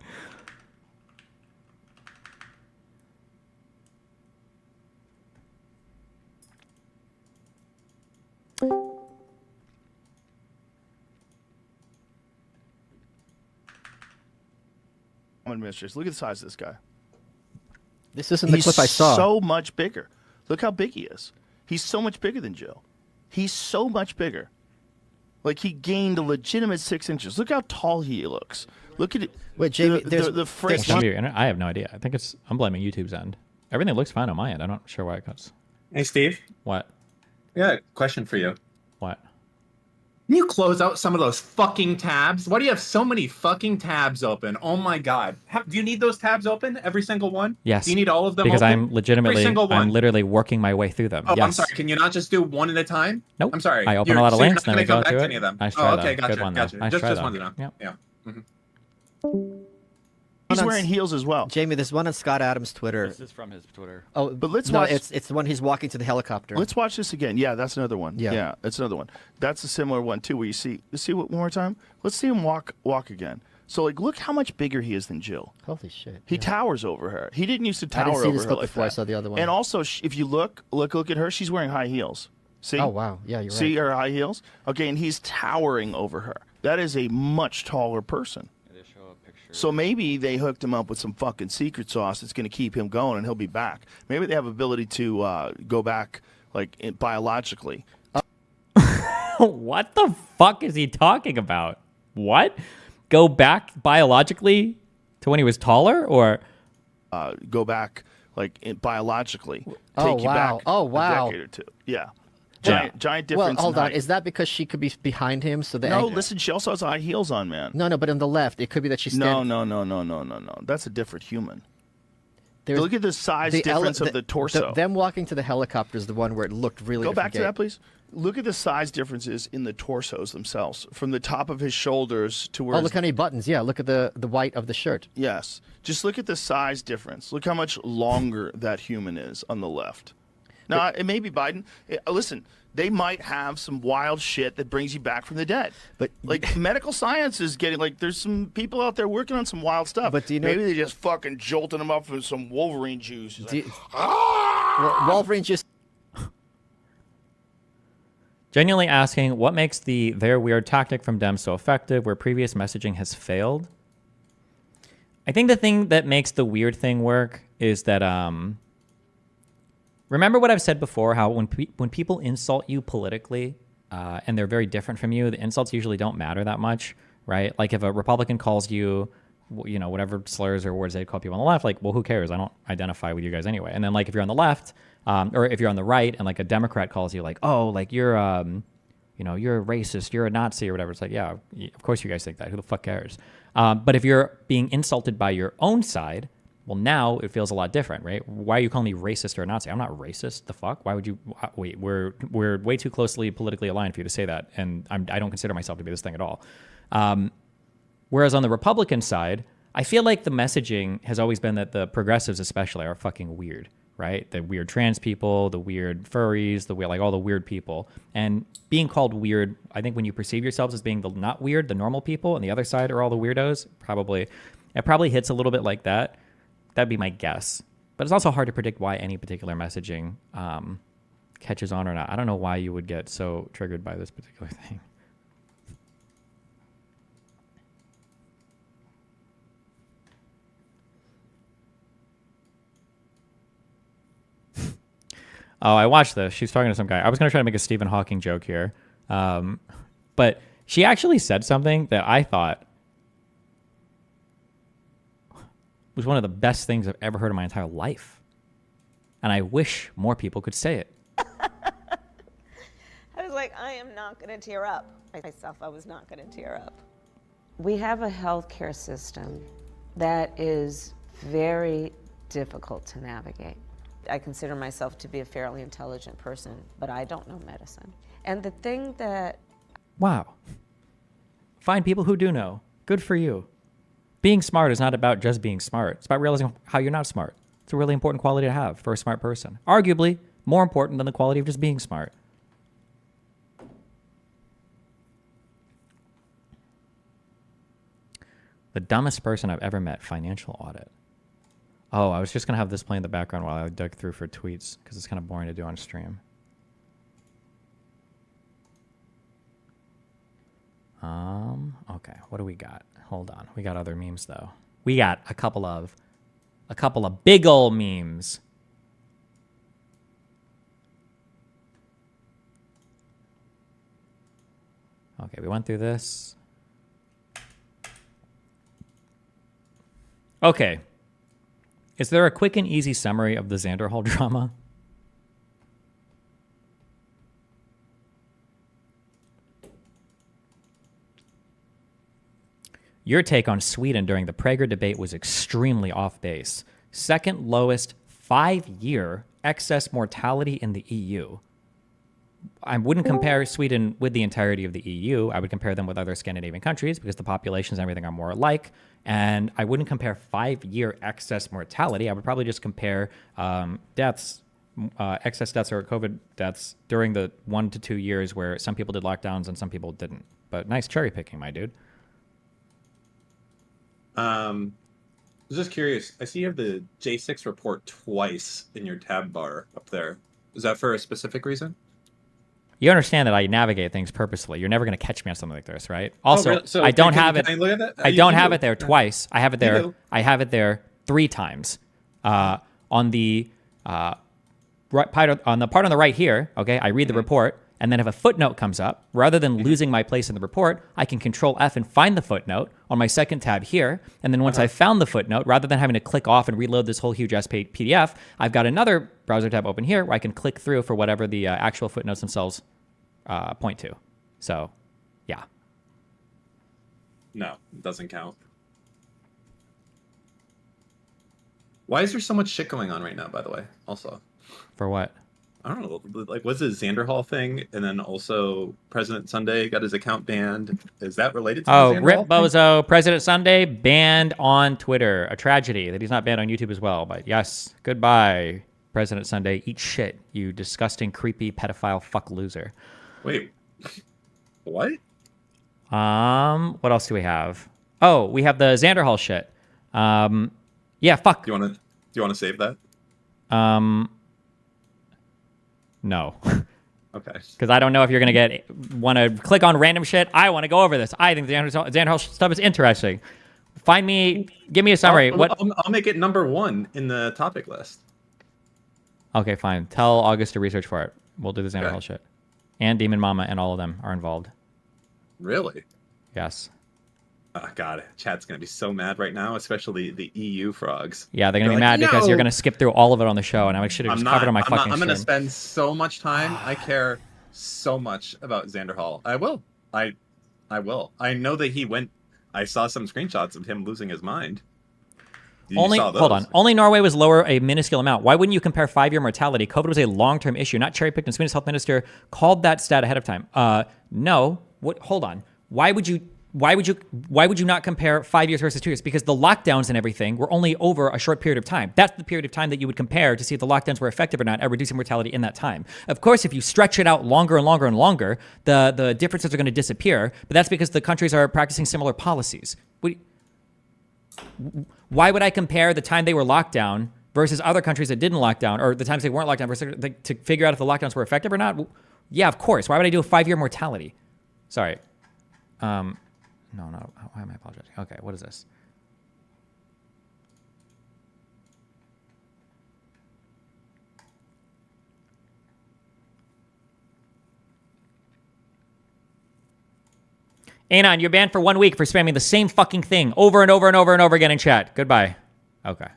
Speaker 12: Obama administration. Look at the size of this guy.
Speaker 20: This isn't the clip I saw.
Speaker 12: So much bigger. Look how big he is. He's so much bigger than Jill. He's so much bigger. Like, he gained a legitimate 6 inches. Look how tall he looks. Look at it.
Speaker 20: Wait, Jamie,
Speaker 12: the French.
Speaker 2: I have no idea. I think I'm blaming YouTube's end. Everything looks fine on my end. I'm not sure why it cuts.
Speaker 21: Hey, Steve.
Speaker 2: What?
Speaker 21: Yeah, question for you.
Speaker 2: What?
Speaker 21: Can you close out some of those fucking tabs? Why do you have so many fucking tabs open? Oh my god. Do you need those tabs open? Every single one?
Speaker 2: Yes.
Speaker 21: Do you need all of them
Speaker 2: because
Speaker 21: open?
Speaker 2: I'm literally working my way through them.
Speaker 21: Oh,
Speaker 2: yes.
Speaker 21: I'm sorry. Can you not just do one at a time?
Speaker 2: Nope.
Speaker 21: I'm sorry.
Speaker 2: I open a lot of links,
Speaker 21: you're
Speaker 2: then
Speaker 21: not
Speaker 2: we
Speaker 21: gonna
Speaker 2: go
Speaker 21: come
Speaker 2: to
Speaker 21: back
Speaker 2: it.
Speaker 21: any of them.
Speaker 2: Nice try,
Speaker 21: oh, okay,
Speaker 2: though.
Speaker 21: gotcha.
Speaker 2: Good one, though.
Speaker 21: Gotcha.
Speaker 2: Nice
Speaker 21: just
Speaker 2: try,
Speaker 21: wanted
Speaker 2: though.
Speaker 21: to know.
Speaker 2: Yep.
Speaker 21: Yeah.
Speaker 12: He's wearing heels as well.
Speaker 20: Jamie, there's one on Scott Adams' Twitter.
Speaker 2: This is from his Twitter.
Speaker 20: Oh,
Speaker 12: but let's
Speaker 20: no,
Speaker 12: watch.
Speaker 20: it's the one he's walking to the helicopter.
Speaker 12: Let's watch this again. Yeah, that's another one.
Speaker 20: Yeah.
Speaker 12: That's another one. That's a similar one too, where you see. Let's see what one more time. Let's see him walk again. So like, look how much bigger he is than Jill.
Speaker 20: Holy shit.
Speaker 12: He towers over her. He didn't used to
Speaker 20: I
Speaker 12: tower
Speaker 20: didn't see
Speaker 12: over
Speaker 20: this
Speaker 12: her
Speaker 20: clip
Speaker 12: like
Speaker 20: before I
Speaker 12: that.
Speaker 20: saw the other one.
Speaker 12: And also, if you look at her. She's wearing high heels. See?
Speaker 20: Oh wow. Yeah, you're right.
Speaker 12: See her high heels? Okay, and he's towering over her. That is a much taller person. So maybe they hooked him up with some fucking secret sauce that's going to keep him going, and he'll be back. Maybe they have ability to go back like biologically.
Speaker 2: What the fuck is he talking about? What? Go back biologically to when he was taller, or
Speaker 12: go back like biologically?
Speaker 20: Oh,
Speaker 12: Take you
Speaker 20: wow.
Speaker 12: back
Speaker 20: Oh, wow.
Speaker 12: a decade or two. Yeah. Giant difference.
Speaker 20: Well, hold
Speaker 12: in
Speaker 20: on.
Speaker 12: height.
Speaker 20: Is that because she could be behind him? So
Speaker 12: No, listen. She also has high heels on, man.
Speaker 20: No, but on the left, it could be that she's
Speaker 12: No.
Speaker 20: standing.
Speaker 12: That's a different human.
Speaker 20: There's-
Speaker 12: Look at the size difference of the torso.
Speaker 20: them walking to the helicopter is the one where it looked really.
Speaker 12: Go back to
Speaker 20: different
Speaker 12: that, please. Look at the size differences in the torsos themselves, from the top of his shoulders to where.
Speaker 20: Oh, look how many buttons. Yeah, look at the white of the shirt.
Speaker 12: Yes, just look at the size difference. Look how much longer that human is on the left. Now, it may be Biden. Listen, they might have some wild shit that brings you back from the dead.
Speaker 20: But
Speaker 12: like medical science is getting there's some people out there working on some wild stuff.
Speaker 20: But do you know?
Speaker 12: Maybe they just fucking jolting him up with some Wolverine juice. He's like,
Speaker 20: Well, Wolverine just.
Speaker 2: Genuinely asking, what makes their weird tactic from Dem so effective where previous messaging has failed? I think the thing that makes the weird thing work is that remember what I've said before, how when people insult you politically and they're very different from you, the insults usually don't matter that much, right? Like if a Republican calls you, whatever slurs or words they call people on the left, like, well, who cares? I don't identify with you guys anyway. And then like if you're on the left, or if you're on the right and like a Democrat calls you like, oh, like you're you're a racist, you're a Nazi or whatever. It's like, yeah, of course you guys think that. Who the fuck cares? But if you're being insulted by your own side, well, now it feels a lot different, right? Why are you calling me racist or a Nazi? I'm not racist. The fuck? Why would you? Wait, we're way too closely politically aligned for you to say that, and I don't consider myself to be this thing at all. Whereas on the Republican side, I feel like the messaging has always been that the progressives especially are fucking weird, right? The weird trans people, the weird furries, all the weird people. And being called weird, I think when you perceive yourselves as being the not weird, the normal people, and the other side are all the weirdos, it probably hits a little bit like that. That'd be my guess. But it's also hard to predict why any particular messaging catches on or not. I don't know why you would get so triggered by this particular thing. Oh, I watched this. She's talking to some guy. I was going to try to make a Stephen Hawking joke here. But she actually said something that I thought was one of the best things I've ever heard in my entire life. And I wish more people could say it.
Speaker 22: I was like, I am not going to tear up. I was not going to tear up. We have a healthcare system that is very difficult to navigate. I consider myself to be a fairly intelligent person, but I don't know medicine. And the thing that...
Speaker 2: Wow. Find people who do know. Good for you. Being smart is not about just being smart. It's about realizing how you're not smart. It's a really important quality to have for a smart person. Arguably, more important than the quality of just being smart. The dumbest person I've ever met, financial audit. Oh, I was just going to have this play in the background while I dug through for tweets because it's kind of boring to do on stream. Okay, what do we got? Hold on. We got other memes, though. We got a couple of big old memes. Okay, we went through this. Okay. Is there a quick and easy summary of the Xander Hall drama? Your take on Sweden during the Prager debate was extremely off base. Second lowest 5-year excess mortality in the EU. I wouldn't compare Sweden with the entirety of the EU. I would compare them with other Scandinavian countries because the populations and everything are more alike. And I wouldn't compare 5-year excess mortality. I would probably just compare deaths, excess deaths or COVID deaths during the 1 to 2 years where some people did lockdowns and some people didn't. But nice cherry picking, my dude.
Speaker 21: I was just curious. I see you have the J6 report twice in your tab bar up there. Is that for a specific reason?
Speaker 2: You understand that I navigate things purposefully. You're never going to catch me on something like this, right? Also,
Speaker 21: really? So
Speaker 2: I don't
Speaker 21: can
Speaker 2: have it.
Speaker 21: I look at that?
Speaker 2: I don't have it there twice. I have it there.
Speaker 21: do.
Speaker 2: I have it there 3 times. On the part on the right here. Okay, I read the report, and then if a footnote comes up, rather than losing my place in the report, I can Control F and find the footnote on my second tab here. And then once I found the footnote, rather than having to click off and reload this whole huge PDF, I've got another browser tab open here where I can click through for whatever the actual footnotes themselves point to. So, yeah.
Speaker 21: No, it doesn't count. Why is there so much shit going on right now, by the way, also?
Speaker 2: For what?
Speaker 21: I don't know. Like, what's the Xander Hall thing? And then also President Sunday got his account banned. Is that related to the Xander
Speaker 2: Rip
Speaker 21: Hall thing?
Speaker 2: Bozo, President Sunday banned on Twitter. A tragedy that he's not banned on YouTube as well. But yes, goodbye, President Sunday. Eat shit, you disgusting, creepy, pedophile fuck loser.
Speaker 21: Wait, what?
Speaker 2: What else do we have? Oh, we have the Xander Hall shit. Yeah, fuck.
Speaker 21: Do you want to save that?
Speaker 2: No.
Speaker 21: Okay.
Speaker 2: Because I don't know if you're gonna want to click on random shit. I want to go over this. I think the Xander Hall stuff is interesting. Give me a summary.
Speaker 21: I'll make it number 1 in the topic list.
Speaker 2: Okay, fine. Tell August to research for it. We'll do the Xander Hall shit. And Demon Mama and all of them are involved.
Speaker 21: Really?
Speaker 2: Yes.
Speaker 21: Oh, God, chat's going to be so mad right now, especially the EU frogs.
Speaker 2: Yeah, they're going to be mad because you're going to skip through all of it on the show, and I should have just covered on my fucking
Speaker 21: I'm going to
Speaker 2: stream.
Speaker 21: spend so much time. I care so much about Xander Hall. I will. I will. I know that he went. I saw some screenshots of him losing his mind.
Speaker 2: Hold on. Only Norway was lower a minuscule amount. Why wouldn't you compare 5-year mortality? COVID was a long-term issue, not cherry-picked, and Sweden's health minister called that stat ahead of time. No. What? Hold on. Why would you not compare 5 years versus 2 years? Because the lockdowns and everything were only over a short period of time. That's the period of time that you would compare to see if the lockdowns were effective or not at reducing mortality in that time. Of course, if you stretch it out longer and longer and longer, the differences are going to disappear. But that's because the countries are practicing similar policies. Why would I compare the time they were locked down versus other countries that didn't lock down, or the times they weren't locked down, versus, to figure out if the lockdowns were effective or not? Yeah, of course. Why would I do a 5-year mortality? Sorry. No. Why am I apologizing? Okay, what is this? Anon, you're banned for 1 week for spamming the same fucking thing over and over and over and over again in chat. Goodbye. Okay.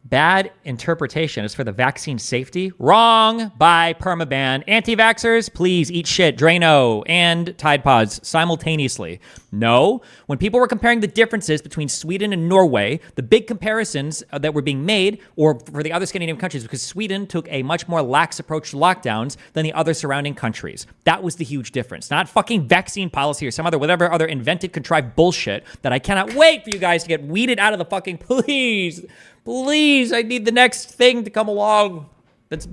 Speaker 2: Bad interpretation is for the vaccine safety. Wrong by permaban. Anti-vaxxers, please eat shit. Drano and Tide Pods simultaneously. No. When people were comparing the differences between Sweden and Norway, the big comparisons that were being made, or for the other Scandinavian countries, because Sweden took a much more lax approach to lockdowns than the other surrounding countries. That was the huge difference. Not fucking vaccine policy or some other, whatever other invented, contrived bullshit that I cannot wait for you guys to get weeded out of the fucking, please, I need the next thing to come along. That's,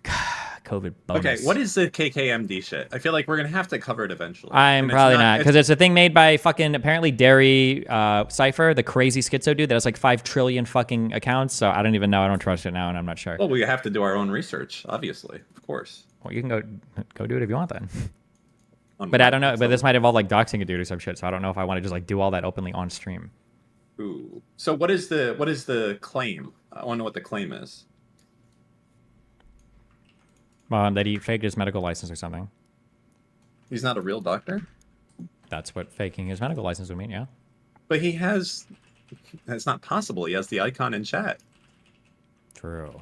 Speaker 2: God COVID bonus.
Speaker 21: Okay, what is the KKMD shit? I feel like we're gonna have to cover it eventually.
Speaker 2: I'm
Speaker 21: And it's
Speaker 2: probably not, because
Speaker 21: it's-
Speaker 2: it's a thing made by fucking apparently Derry Cypher, the crazy schizo dude that has like 5 trillion fucking accounts. So I don't even know. I don't trust it now, and I'm not sure.
Speaker 21: Well, we have to do our own research, obviously, of course.
Speaker 2: Well, you can go do it if you want then. But I don't know. But this might involve like doxing a dude or some shit. So I don't know if I want to just like do all that openly on stream.
Speaker 21: Ooh. So what is the claim? I want to know what the claim is.
Speaker 2: That he faked his medical license or something.
Speaker 21: He's not a real doctor?
Speaker 2: That's what faking his medical license would mean, yeah.
Speaker 21: But he has... It's not possible. He has the icon in chat.
Speaker 2: True.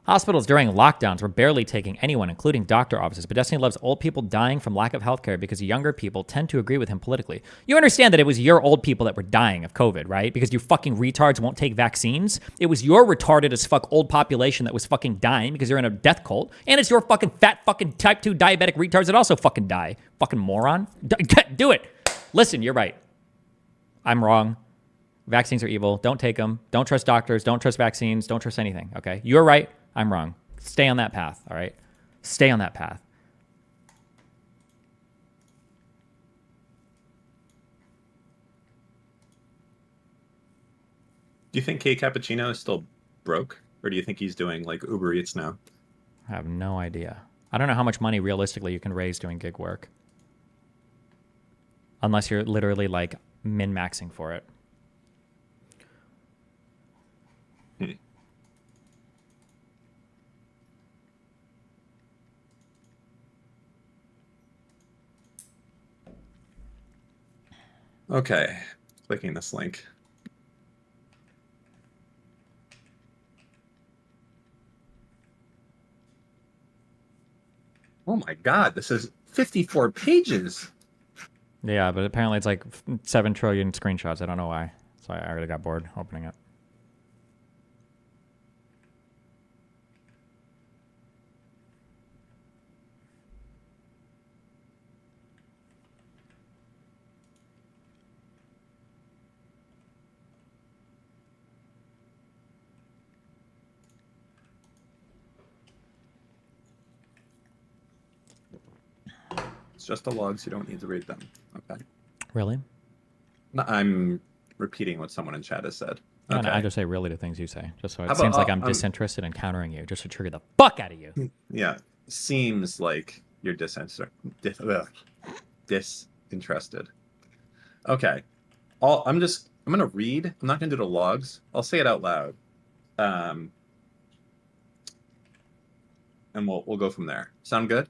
Speaker 2: Hospitals during lockdowns were barely taking anyone, including doctor offices. But Destiny loves old people dying from lack of healthcare because younger people tend to agree with him politically. You understand that it was your old people that were dying of COVID, right? Because you fucking retards won't take vaccines. It was your retarded as fuck old population that was fucking dying because you're in a death cult. And it's your fucking fat fucking type 2 diabetic retards that also fucking die. Fucking moron. Do it. Listen, you're right. I'm wrong. Vaccines are evil. Don't take them. Don't trust doctors. Don't trust vaccines. Don't trust anything, okay? You're right. I'm wrong. Stay on that path, all right? Stay on that path.
Speaker 21: Do you think K Cappuccino is still broke? Or do you think he's doing like Uber Eats now?
Speaker 2: I have no idea. I don't know how much money realistically you can raise doing gig work. Unless you're literally like min-maxing for it.
Speaker 21: Okay, clicking this link. Oh my god, this is 54 pages.
Speaker 2: Yeah, but apparently it's like 7 trillion screenshots. I don't know why. So I already got bored opening it.
Speaker 21: It's just the logs, you don't need to read them. Okay.
Speaker 2: Really?
Speaker 21: No, I'm repeating what someone in chat has said.
Speaker 2: No,
Speaker 21: Okay.
Speaker 2: no, I just say really to things you say, just so it
Speaker 21: How
Speaker 2: seems
Speaker 21: about,
Speaker 2: like I'm disinterested in countering you, just to trigger the fuck out of you.
Speaker 21: Yeah, seems like you're disinterested. Okay. I'm gonna read. I'm not gonna do the logs. I'll say it out loud. And we'll go from there. Sound good?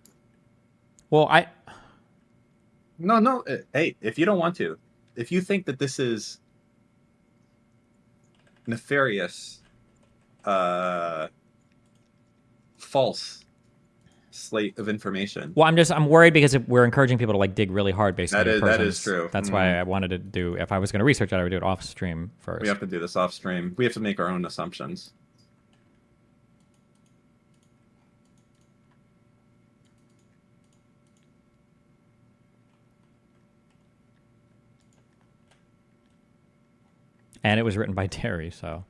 Speaker 2: Well,
Speaker 21: No. Hey, if you don't want to, if you think that this is nefarious, false slate of information.
Speaker 2: Well, I'm worried because we're encouraging people to like dig really hard based on your
Speaker 21: That is
Speaker 2: persons.
Speaker 21: true.
Speaker 2: That's why I wanted to do. If I was going to research it, I would do it off stream first.
Speaker 21: We have to do this off stream. We have to make our own assumptions.
Speaker 2: And it was written by Terry, so.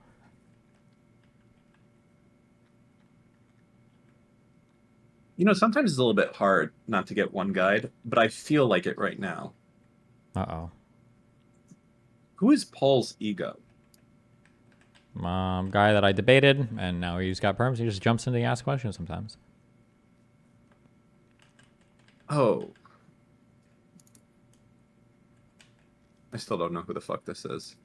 Speaker 21: You know, sometimes it's a little bit hard not to get one guide, but I feel like it right now.
Speaker 2: Uh-oh.
Speaker 21: Who is Paul's ego?
Speaker 2: Guy that I debated, and now he's got perms. He just jumps in to ask questions sometimes.
Speaker 21: Oh. I still don't know who the fuck this is.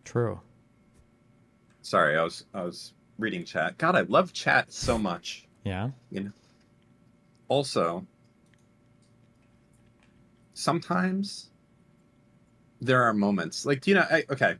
Speaker 2: True.
Speaker 21: Sorry, I was reading chat. God, I love chat so much.
Speaker 2: Yeah.
Speaker 21: You know. Also, sometimes there are moments like, okay,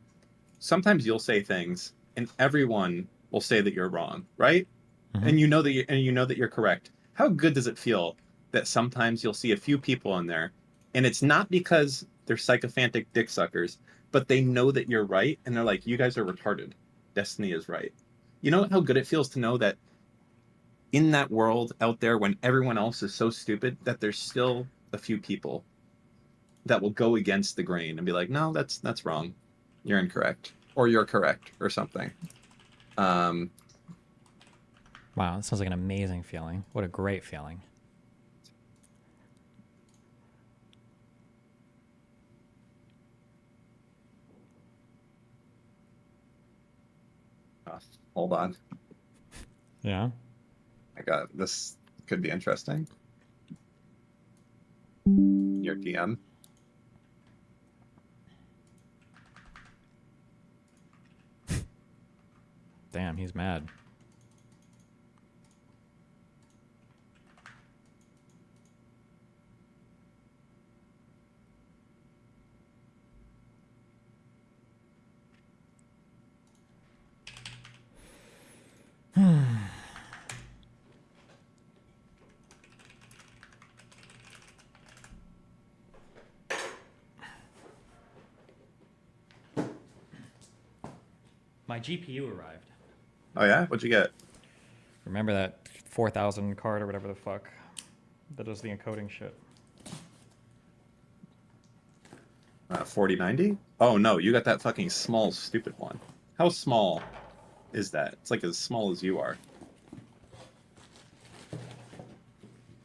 Speaker 21: sometimes you'll say things and everyone will say that you're wrong, right? And you know that you're correct. How good does it feel that sometimes you'll see a few people in there, and it's not because they're sycophantic dick suckers, but they know that you're right, and they're like, you guys are retarded. Destiny is right. You know how good it feels to know that in that world out there, when everyone else is so stupid, that there's still a few people that will go against the grain and be like, no, that's wrong. You're incorrect, or you're correct, or something.
Speaker 2: Wow, that sounds like an amazing feeling. What a great feeling.
Speaker 21: Hold on.
Speaker 2: Yeah.
Speaker 21: I got this. Could be interesting. Your DM.
Speaker 2: Damn, he's mad. My GPU arrived.
Speaker 21: Oh yeah? What'd you get?
Speaker 2: Remember that 4000 card or whatever the fuck that does the encoding shit.
Speaker 21: 4090? Oh no, you got that fucking small stupid one. How small is that? It's like as small as you are.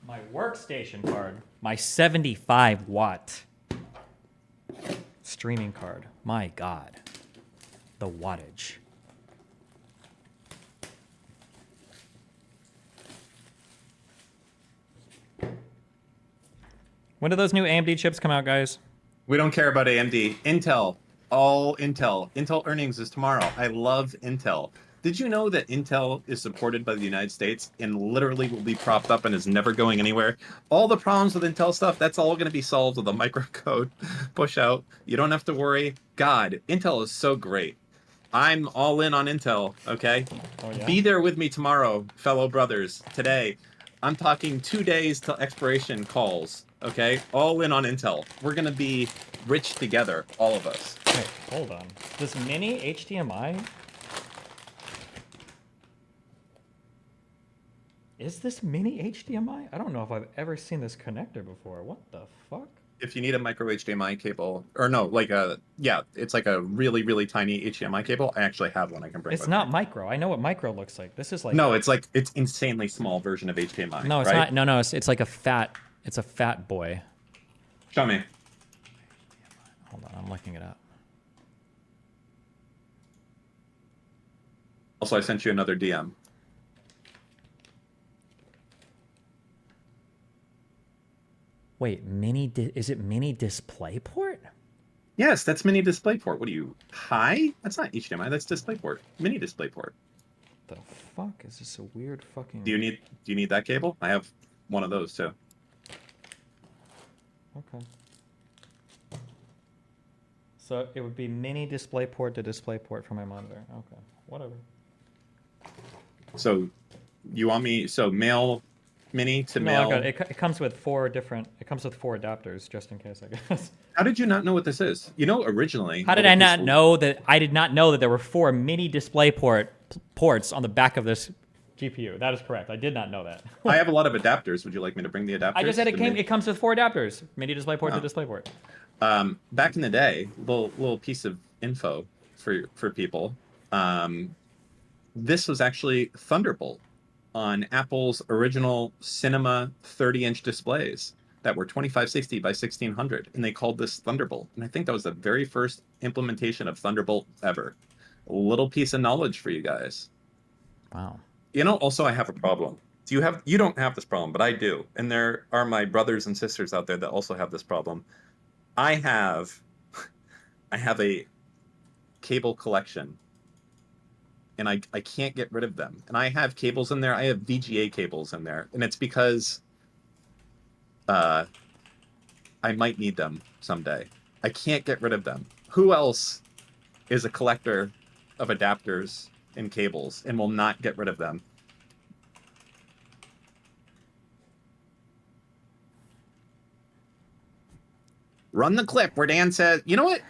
Speaker 2: My workstation card. My 75 watt streaming card. My God. The wattage. When do those new AMD chips come out, guys?
Speaker 21: We don't care about AMD. Intel. All Intel. Intel earnings is tomorrow. I love Intel. Did you know that Intel is supported by the United States and literally will be propped up and is never going anywhere? All the problems with Intel stuff, that's all going to be solved with a microcode push out. You don't have to worry. God, Intel is so great. I'm all in on Intel, okay?
Speaker 2: Oh, yeah?
Speaker 21: Be there with me tomorrow, fellow brothers. Today, I'm talking 2 days till expiration calls, okay? All in on Intel. We're going to be rich together, all of us.
Speaker 2: Wait, hold on. This mini HDMI? Is this mini HDMI? I don't know if I've ever seen this connector before. What the fuck?
Speaker 21: If you need a micro HDMI cable, or no, like a, yeah, it's like a really, really tiny HDMI cable. I actually have one I can bring
Speaker 2: It's
Speaker 21: with
Speaker 2: not
Speaker 21: me.
Speaker 2: micro. I know what micro looks like. This is like...
Speaker 21: No, it's like, it's insanely small version of HDMI.
Speaker 2: No, it's
Speaker 21: right?
Speaker 2: not. No, it's like a fat... It's a fat boy.
Speaker 21: Show me.
Speaker 2: Hold on, I'm looking it up.
Speaker 21: Also, I sent you another DM.
Speaker 2: Wait, is it mini DisplayPort?
Speaker 21: Yes, that's mini DisplayPort. What are you, high? That's not HDMI, that's DisplayPort. Mini DisplayPort.
Speaker 2: The fuck is this a weird fucking...
Speaker 21: Do you need that cable? I have one of those too.
Speaker 2: Okay. So it would be mini DisplayPort to DisplayPort for my monitor. Okay, whatever.
Speaker 21: So you want me, so male mini to
Speaker 2: No,
Speaker 21: male?
Speaker 2: I got it. It comes with four adapters, just in case, I guess.
Speaker 21: How did you not know what this is? You know, originally...
Speaker 2: How did I not know that? I did not know that there were 4 mini DisplayPort ports on the back of this GPU. That is correct. I did not know that.
Speaker 21: I have a lot of adapters. Would you like me to bring the adapters?
Speaker 2: I just said
Speaker 21: to me?
Speaker 2: it comes with 4 adapters. Mini DisplayPort to DisplayPort.
Speaker 21: Back in the day, little piece of info for people. This was actually Thunderbolt on Apple's original Cinema 30-inch displays that were 2560 by 1600, and they called this Thunderbolt. And I think that was the very first implementation of Thunderbolt ever. A little piece of knowledge for you guys.
Speaker 2: Wow.
Speaker 21: You know, also I have a problem. You don't have this problem, but I do. And there are my brothers and sisters out there that also have this problem. I have a cable collection and I can't get rid of them. And I have cables in there. I have VGA cables in there, and it's because I might need them someday. I can't get rid of them. Who else is a collector of adapters and cables and will not get rid of them? Run the clip where Dan says, you know what?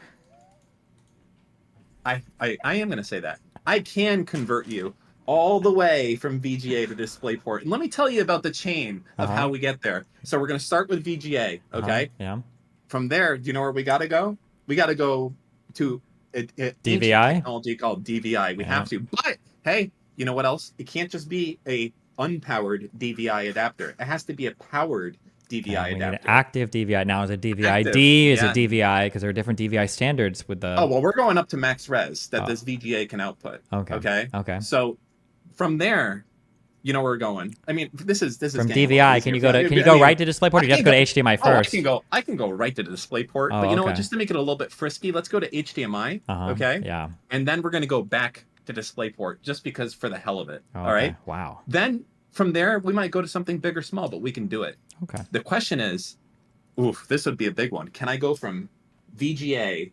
Speaker 21: I am going to say that. I can convert you all the way from VGA to DisplayPort. And let me tell you about the chain of how we get there. So we're going to start with VGA, okay?
Speaker 2: Yeah.
Speaker 21: From there, do you know where we got to go? We got to go to a
Speaker 2: DVI?
Speaker 21: technology called DVI. We have to. But, hey, you know what else? It can't just be a unpowered DVI adapter. It has to be a powered DVI
Speaker 2: We need
Speaker 21: adapter.
Speaker 2: an active DVI. Now, is it DVI-D?
Speaker 21: Active,
Speaker 2: Is
Speaker 21: yeah.
Speaker 2: it DVI? Because there are different DVI standards with the...
Speaker 21: Oh, well, we're going up to max res that this VGA can output.
Speaker 2: Okay. Okay.
Speaker 21: So from there, you know where we're going. I mean, this is
Speaker 2: From
Speaker 21: getting a little
Speaker 2: DVI,
Speaker 21: easier.
Speaker 2: can you go right to DisplayPort, or you have to go to HDMI first?
Speaker 21: I can go right to DisplayPort,
Speaker 2: Oh,
Speaker 21: but you know what?
Speaker 2: okay.
Speaker 21: Just to make it a little bit frisky, let's go to HDMI. Okay.
Speaker 2: Yeah.
Speaker 21: And then we're going to go back to DisplayPort just because for the hell of it.
Speaker 2: Oh,
Speaker 21: All right.
Speaker 2: okay. Wow.
Speaker 21: Then from there, we might go to something big or small, but we can do it.
Speaker 2: Okay.
Speaker 21: The question is, oof, this would be a big one. Can I go from VGA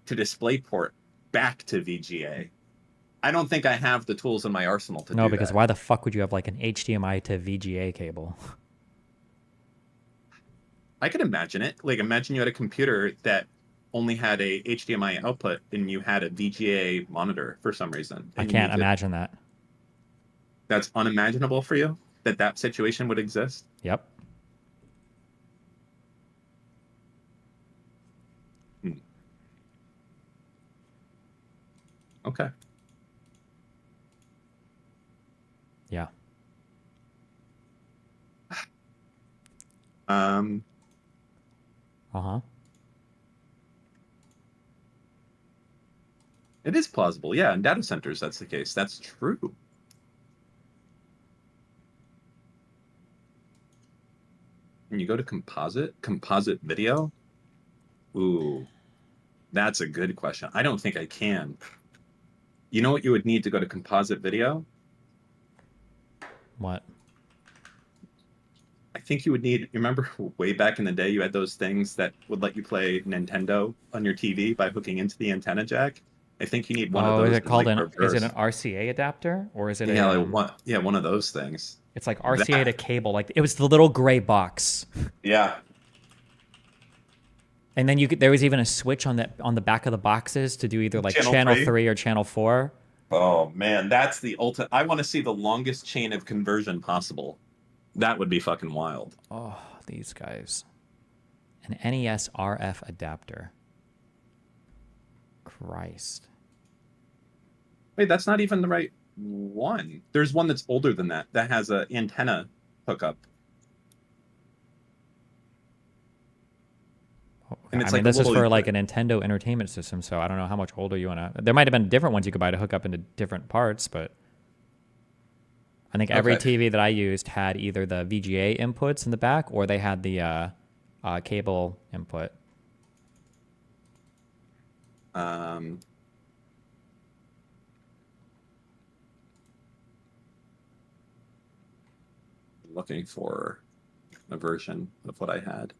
Speaker 21: to DisplayPort back to VGA? I don't think I have the tools in my arsenal to do that.
Speaker 2: No, because why the fuck would you have like an HDMI to VGA cable?
Speaker 21: I could imagine it. Like, imagine you had a computer that only had a HDMI output and you had a VGA monitor for some reason.
Speaker 2: I can't imagine that.
Speaker 21: That's unimaginable for you? That situation would exist?
Speaker 2: Yep.
Speaker 21: Okay.
Speaker 2: Yeah.
Speaker 21: It is plausible. Yeah, in data centers, that's the case. That's true. When you go to composite video, ooh, that's a good question. I don't think I can. You know what you would need to go to composite video?
Speaker 2: What?
Speaker 21: I think you would need, you remember way back in the day, you had those things that would let you play Nintendo on your TV by hooking into the antenna jack? I think you need one of those.
Speaker 2: Is it called
Speaker 21: like
Speaker 2: is it an RCA adapter, or is it
Speaker 21: one of those things?
Speaker 2: It's like RCA to cable. Like it was the little gray box.
Speaker 21: Yeah.
Speaker 2: And then there was even a switch on the back of the boxes to do either like channel 3 or channel 4.
Speaker 21: Oh man, that's the ultimate. I want to see the longest chain of conversion possible. That would be fucking wild.
Speaker 2: Oh, these guys. An NES RF adapter. Christ.
Speaker 21: Wait, that's not even the right one. There's one that's older than that that has an antenna hookup.
Speaker 2: And it's this is for like a Nintendo Entertainment System, so I don't know how much older you want to... There might have been different ones you could buy to hook up into different parts, but... I think every TV that I used had either the VGA inputs in the back, or they had the cable input.
Speaker 21: Looking for a version of what I had.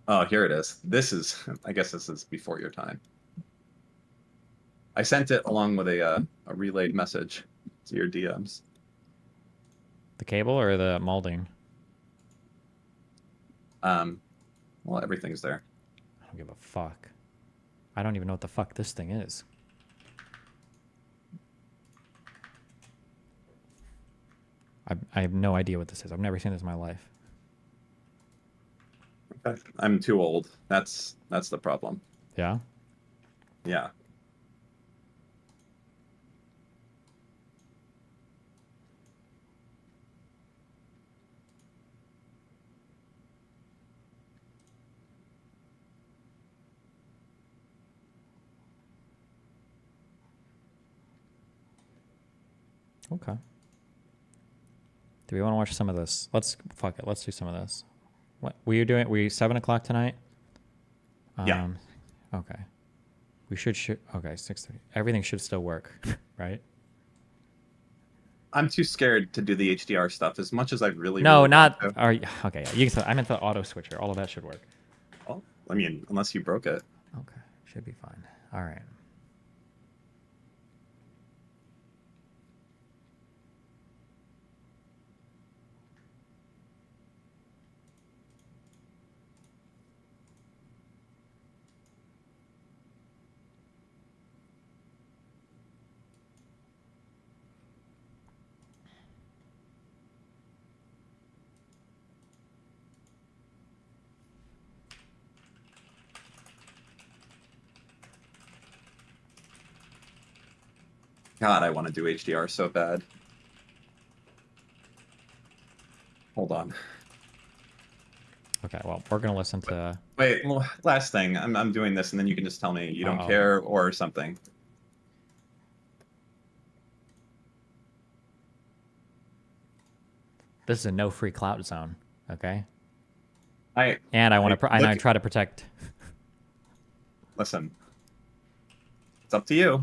Speaker 21: Oh, here it is. This is, I guess this is before your time. I sent it along with a relayed message to your DMs.
Speaker 2: The cable or the molding?
Speaker 21: Well, everything's there.
Speaker 2: I don't give a fuck. I don't even know what the fuck this thing is. I have no idea what this is. I've never seen this in my life.
Speaker 21: Okay. I'm too old. That's the problem.
Speaker 2: Yeah?
Speaker 21: Yeah.
Speaker 2: Okay. Do we want to watch some of this? Fuck it. Let's do some of this. What were you doing? Were you 7 o'clock tonight?
Speaker 21: Yeah.
Speaker 2: Okay. We should okay, 6:30. Everything should still work, right?
Speaker 21: I'm too scared to do the HDR stuff as much as I really
Speaker 2: No,
Speaker 21: really
Speaker 2: not.
Speaker 21: want to.
Speaker 2: Okay, yeah, you can. I meant the auto switcher. All of that should work.
Speaker 21: Well, I mean, unless you broke it.
Speaker 2: Okay, should be fine. All right.
Speaker 21: God, I want to do HDR so bad. Hold on.
Speaker 2: Okay, well, we're gonna listen to.
Speaker 21: Wait, last thing. I'm doing this, and then you can just tell me you don't care or something.
Speaker 2: This is a no free clout zone. Okay.
Speaker 21: I
Speaker 2: want to. I try to protect.
Speaker 21: Listen. It's up to you.